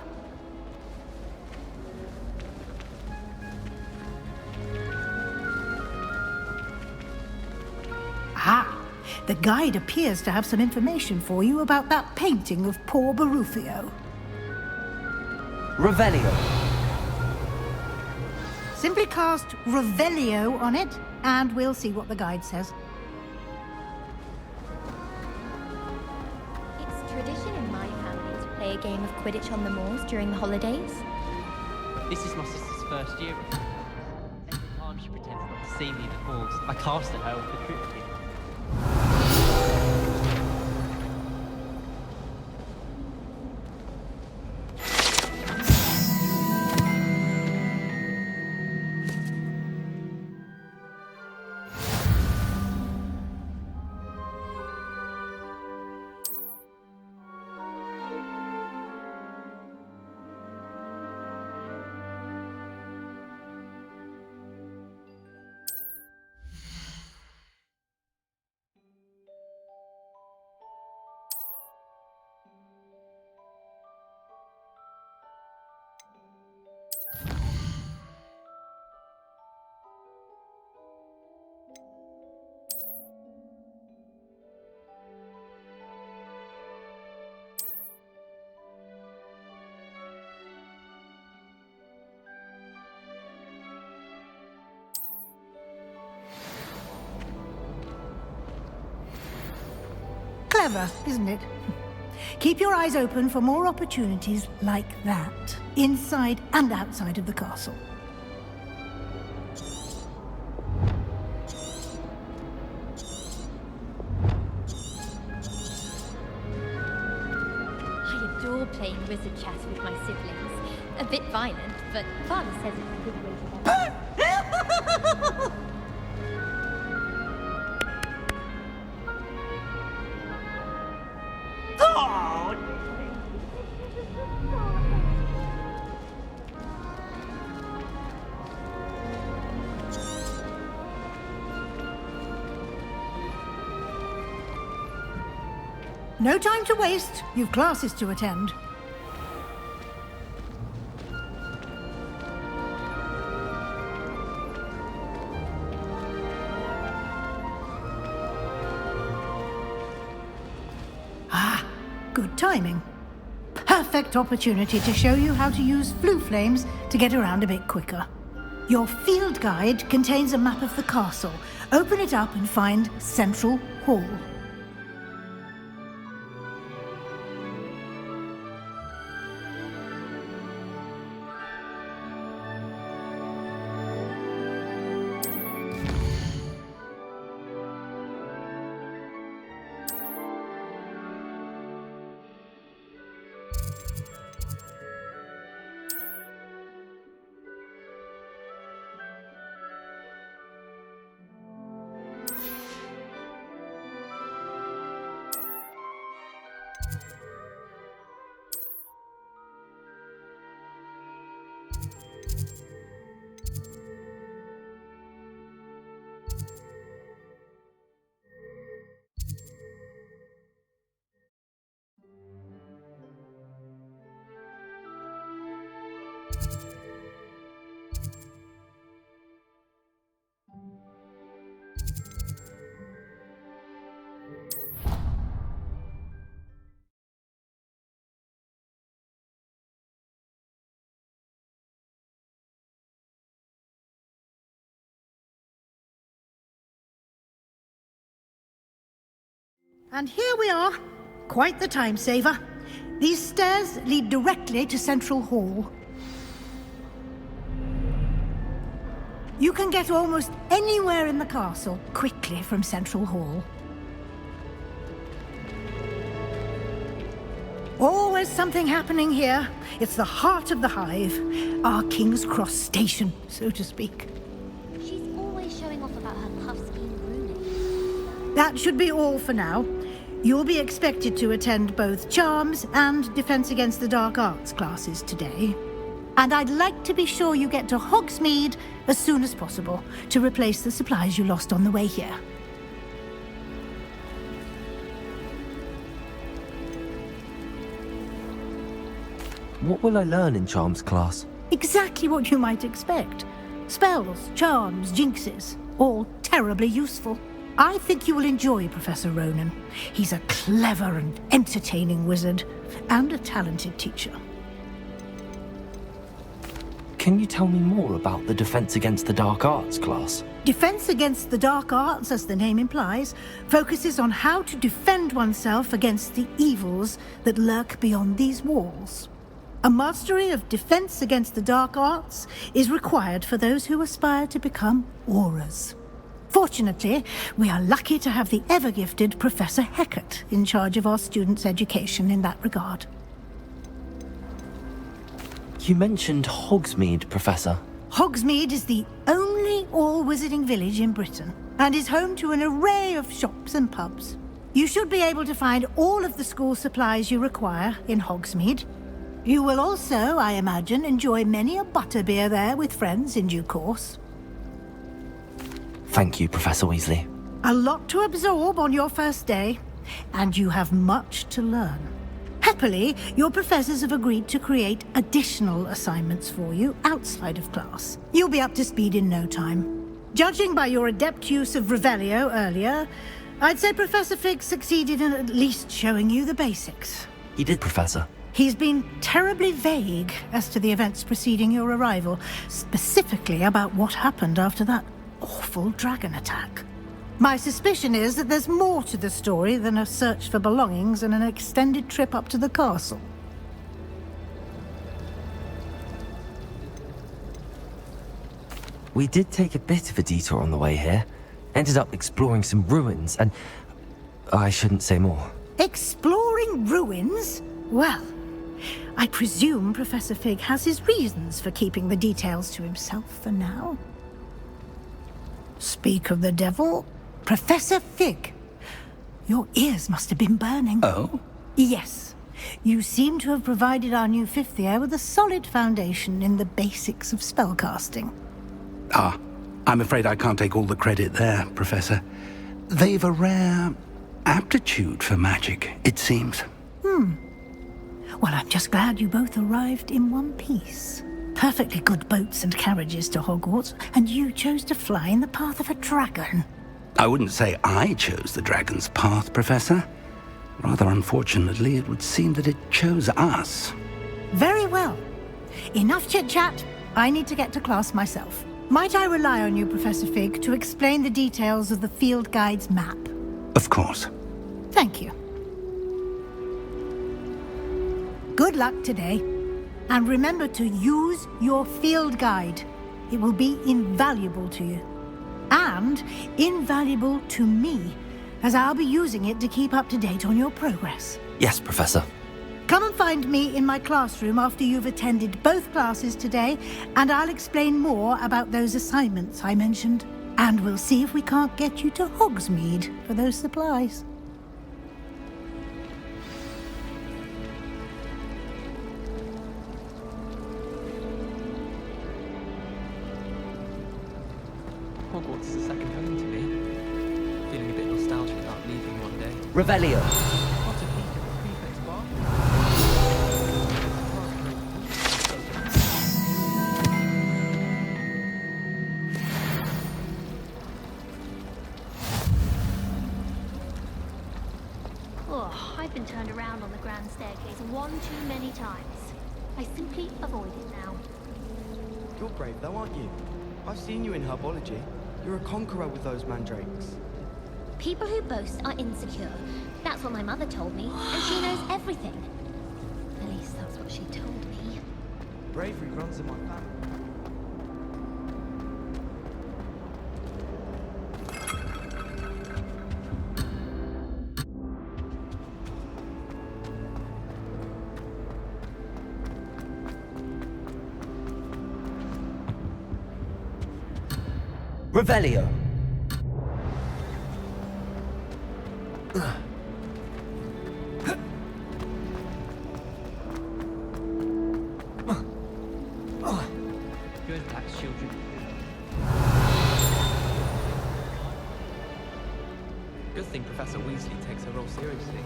Ah, the guide appears to have some information for you about that painting of poor Barufio. Revelio! Simply cast Revelio on it, and we'll see what the guide says. It's tradition in my family to play a game of Quidditch on the moors during the holidays. This is my sister's first year. Every time she pretends not to see me in the halls, I cast at her with the triptych. Clever, isn't it? Keep your eyes open for more opportunities like that, inside and outside of the castle. I adore playing wizard chess with my siblings. A bit violent, but Father says it's a good way to... No time to waste. You've classes to attend. Ah, good timing. Perfect opportunity to show you how to use flue flames to get around a bit quicker. Your field guide contains a map of the castle. Open it up and find Central Hall. And here we are. Quite the time saver. These stairs lead directly to Central Hall. You can get almost anywhere in the castle quickly from Central Hall. Always something happening here. It's the heart of the Hive. Our King's Cross station, so to speak. She's always showing off about her puff-skiing ruling. That should be all for now. You'll be expected to attend both Charms and Defense Against the Dark Arts classes today. And I'd like to be sure you get to Hogsmeade as soon as possible to replace the supplies you lost on the way here. What will I learn in Charms class? Exactly what you might expect. Spells, charms, jinxes, all terribly useful. I think you will enjoy Professor Ronan. He's a clever and entertaining wizard, and a talented teacher. Can you tell me more about the Defense Against the Dark Arts class? Defense Against the Dark Arts, as the name implies, focuses on how to defend oneself against the evils that lurk beyond these walls. A mastery of Defense Against the Dark Arts is required for those who aspire to become Auras. Fortunately, we are lucky to have the ever-gifted Professor Hecat in charge of our students' education in that regard. You mentioned Hogsmeade, Professor. Hogsmeade is the only all-wizarding village in Britain, and is home to an array of shops and pubs. You should be able to find all of the school supplies you require in Hogsmeade. You will also, I imagine, enjoy many a butterbeer there with friends in due course. Thank you, Professor Weasley. A lot to absorb on your first day, and you have much to learn. Happily, your professors have agreed to create additional assignments for you outside of class. You'll be up to speed in no time. Judging by your adept use of Revelio earlier, I'd say Professor Fig succeeded in at least showing you the basics. He did, Professor. He's been terribly vague as to the events preceding your arrival, specifically about what happened after that awful dragon attack. My suspicion is that there's more to the story than a search for belongings and an extended trip up to the castle. We did take a bit of a detour on the way here. Ended up exploring some ruins and... I shouldn't say more. Exploring ruins? Well, I presume Professor Fig has his reasons for keeping the details to himself for now. Speak of the devil, Professor Fig. Your ears must have been burning. Oh? Yes. You seem to have provided our new fifth year with a solid foundation in the basics of spellcasting. Ah, I'm afraid I can't take all the credit there, Professor. They've a rare aptitude for magic, it seems. Well, I'm just glad you both arrived in one piece. Perfectly good boats and carriages to Hogwarts, and you chose to fly in the path of a dragon. I wouldn't say I chose the dragon's path, Professor. Rather unfortunately, it would seem that it chose us. Very well. Enough chit-chat. I need to get to class myself. Might I rely on you, Professor Fig, to explain the details of the field guide's map? Of course. Thank you. Good luck today. And remember to use your field guide. It will be invaluable to you. And invaluable to me, as I'll be using it to keep up to date on your progress. Yes, Professor. Come and find me in my classroom after you've attended both classes today, and I'll explain more about those assignments I mentioned. And we'll see if we can't get you to Hogsmeade for those supplies. Hogwarts is a second home to me. Feeling a bit nostalgic about leaving one day. Revelio. What a peek at the prefect's bathroom. Oh, I've been turned around on the grand staircase one too many times. I simply avoid it now. You're brave though, aren't you? I've seen you in herbology. You're a conqueror with those mandrakes. People who boast are insecure. That's what my mother told me, and she knows everything. At least that's what she told me. Bravery runs in my family. Revelio. Good, tax children. Good thing Professor Weasley takes her role seriously.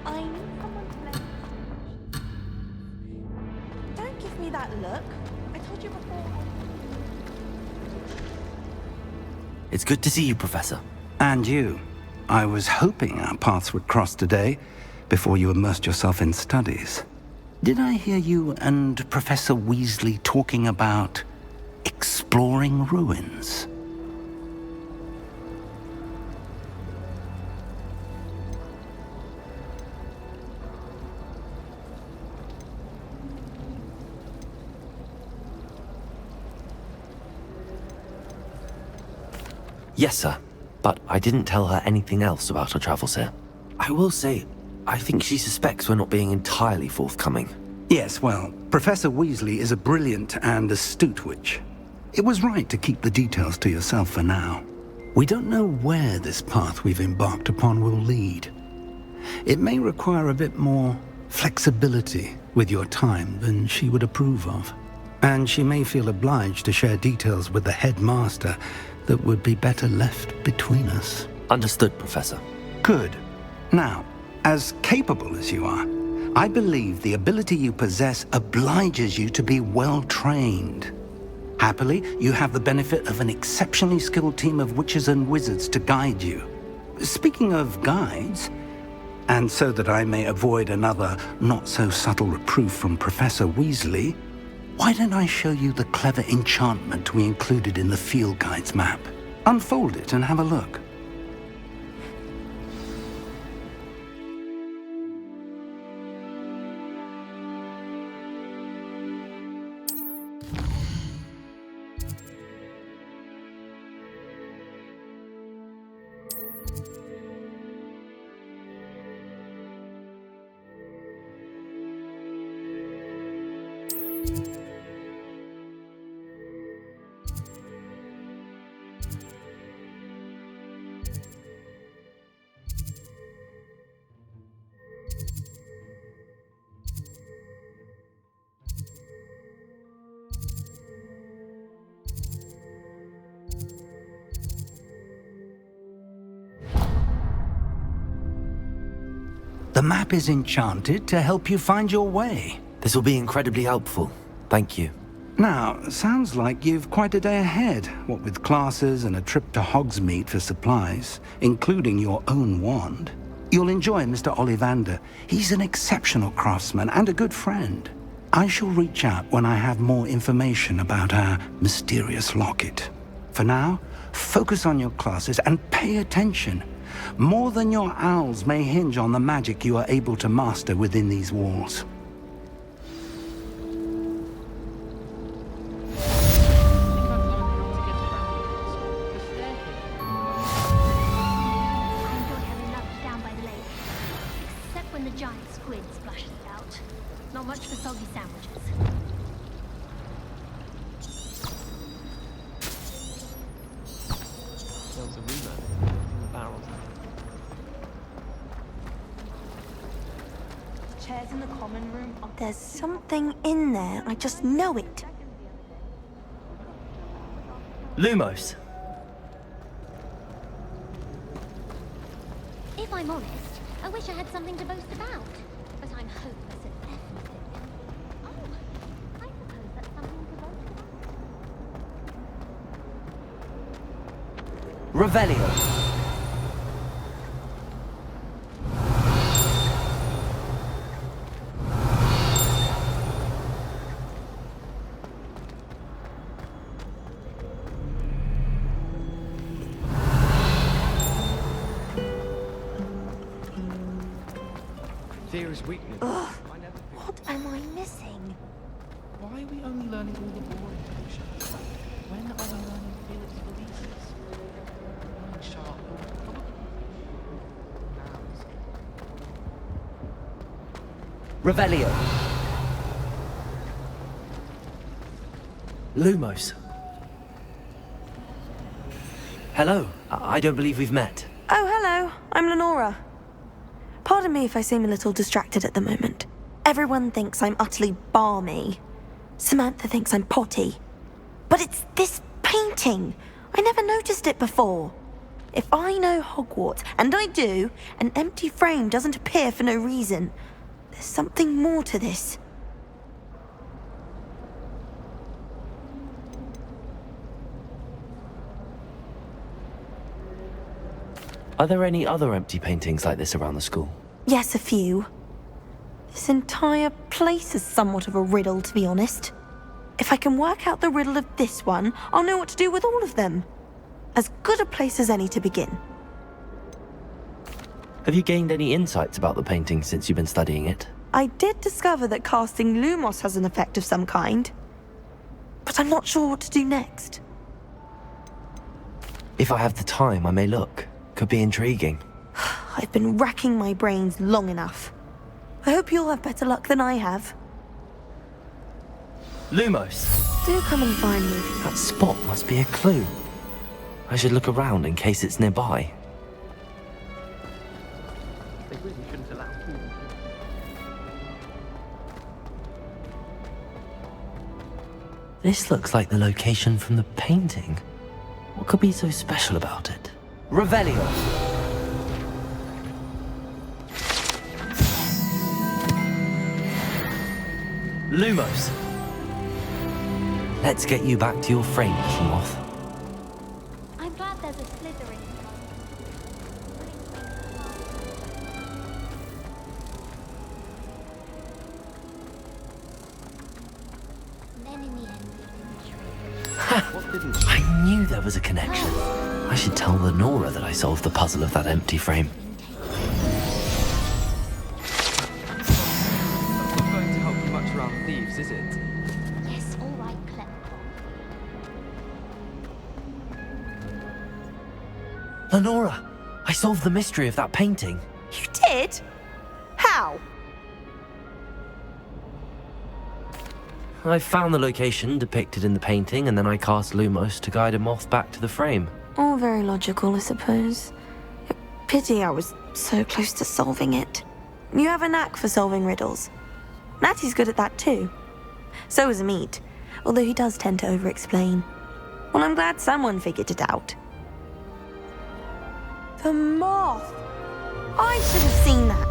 I need someone to let me. Don't give me that look. I told you before. It's good to see you, Professor. And you. I was hoping our paths would cross today, before you immersed yourself in studies. Did I hear you and Professor Weasley talking about exploring ruins? Yes, sir. But I didn't tell her anything else about our travels here. I will say, I think she suspects we're not being entirely forthcoming. Yes, well, Professor Weasley is a brilliant and astute witch. It was right to keep the details to yourself for now. We don't know where this path we've embarked upon will lead. It may require a bit more flexibility with your time than she would approve of. And she may feel obliged to share details with the headmaster that would be better left between us. Understood, Professor. Good. Now, as capable as you are, I believe the ability you possess obliges you to be well trained. Happily, you have the benefit of an exceptionally skilled team of witches and wizards to guide you. Speaking of guides, and so that I may avoid another not-so-subtle reproof from Professor Weasley, why don't I show you the clever enchantment we included in the field guide's map? Unfold it and have a look. The map is enchanted to help you find your way. This will be incredibly helpful. Thank you. Now, sounds like you've quite a day ahead, what with classes and a trip to Hogsmeade for supplies, including your own wand. You'll enjoy Mr. Ollivander. He's an exceptional craftsman and a good friend. I shall reach out when I have more information about our mysterious locket. For now, focus on your classes and pay attention. More than your owls may hinge on the magic you are able to master within these walls. Except when the giant squid splashes out. Not much for soggy sandwiches. There was a rumor in the barrels. Chairs in the common room. There's something in there. I just know it. Lumos. If I'm honest, I wish I had something to boast about. But I'm hopeless at everything. Oh, I suppose that's something to boast about. Revelio. Fear is weakness. Ugh. I never fear. What am I missing? Why are we only learning all the boring potions? When are we learning Felix Felicis? Learning sharp. Revelio. Lumos. Hello. I don't believe we've met. Oh, hello. I'm Lenora. Pardon me if I seem a little distracted at the moment. Everyone thinks I'm utterly balmy. Samantha thinks I'm potty. But it's this painting. I never noticed it before. If I know Hogwarts, and I do, an empty frame doesn't appear for no reason. There's something more to this. Are there any other empty paintings like this around the school? Yes, a few. This entire place is somewhat of a riddle, to be honest. If I can work out the riddle of this one, I'll know what to do with all of them. As good a place as any to begin. Have you gained any insights about the painting since you've been studying it? I did discover that casting Lumos has an effect of some kind. But I'm not sure what to do next. If I have the time, I may look. Could be intriguing. I've been racking my brains long enough. I hope you'll have better luck than I have. Lumos! Do come and find me. That spot must be a clue. I should look around in case it's nearby. They really shouldn't allow food. This looks like the location from the painting. What could be so special about it? Revelio! Lumos! Let's get you back to your frame, little moth. I'm glad there's a Slytherin. Then in the end, I knew there was a connection. I should tell Lenora that I solved the puzzle of that empty frame. That's not going to help you much around thieves, is it? yes, all right, Klepcon. Lenora! I solved the mystery of that painting. You did? How? I found the location depicted in the painting, and then I cast Lumos to guide a moth back to the frame. All very logical, I suppose. Pity I was so close to solving it. You have a knack for solving riddles. Natty's good at that too. So is Amit, although he does tend to over-explain. Well, I'm glad someone figured it out. The moth! I should have seen that.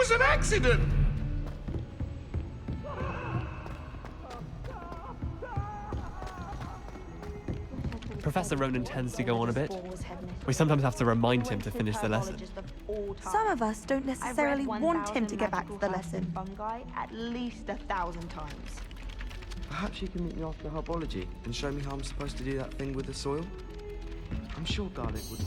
was an accident! Professor Ronan tends to go on a bit. We sometimes have to remind him to finish the lesson. Some of us don't necessarily want him to get back to the lesson. Fungi at least 1,000 times. Perhaps you can meet me after herbology and show me how I'm supposed to do that thing with the soil? I'm sure Garlic would.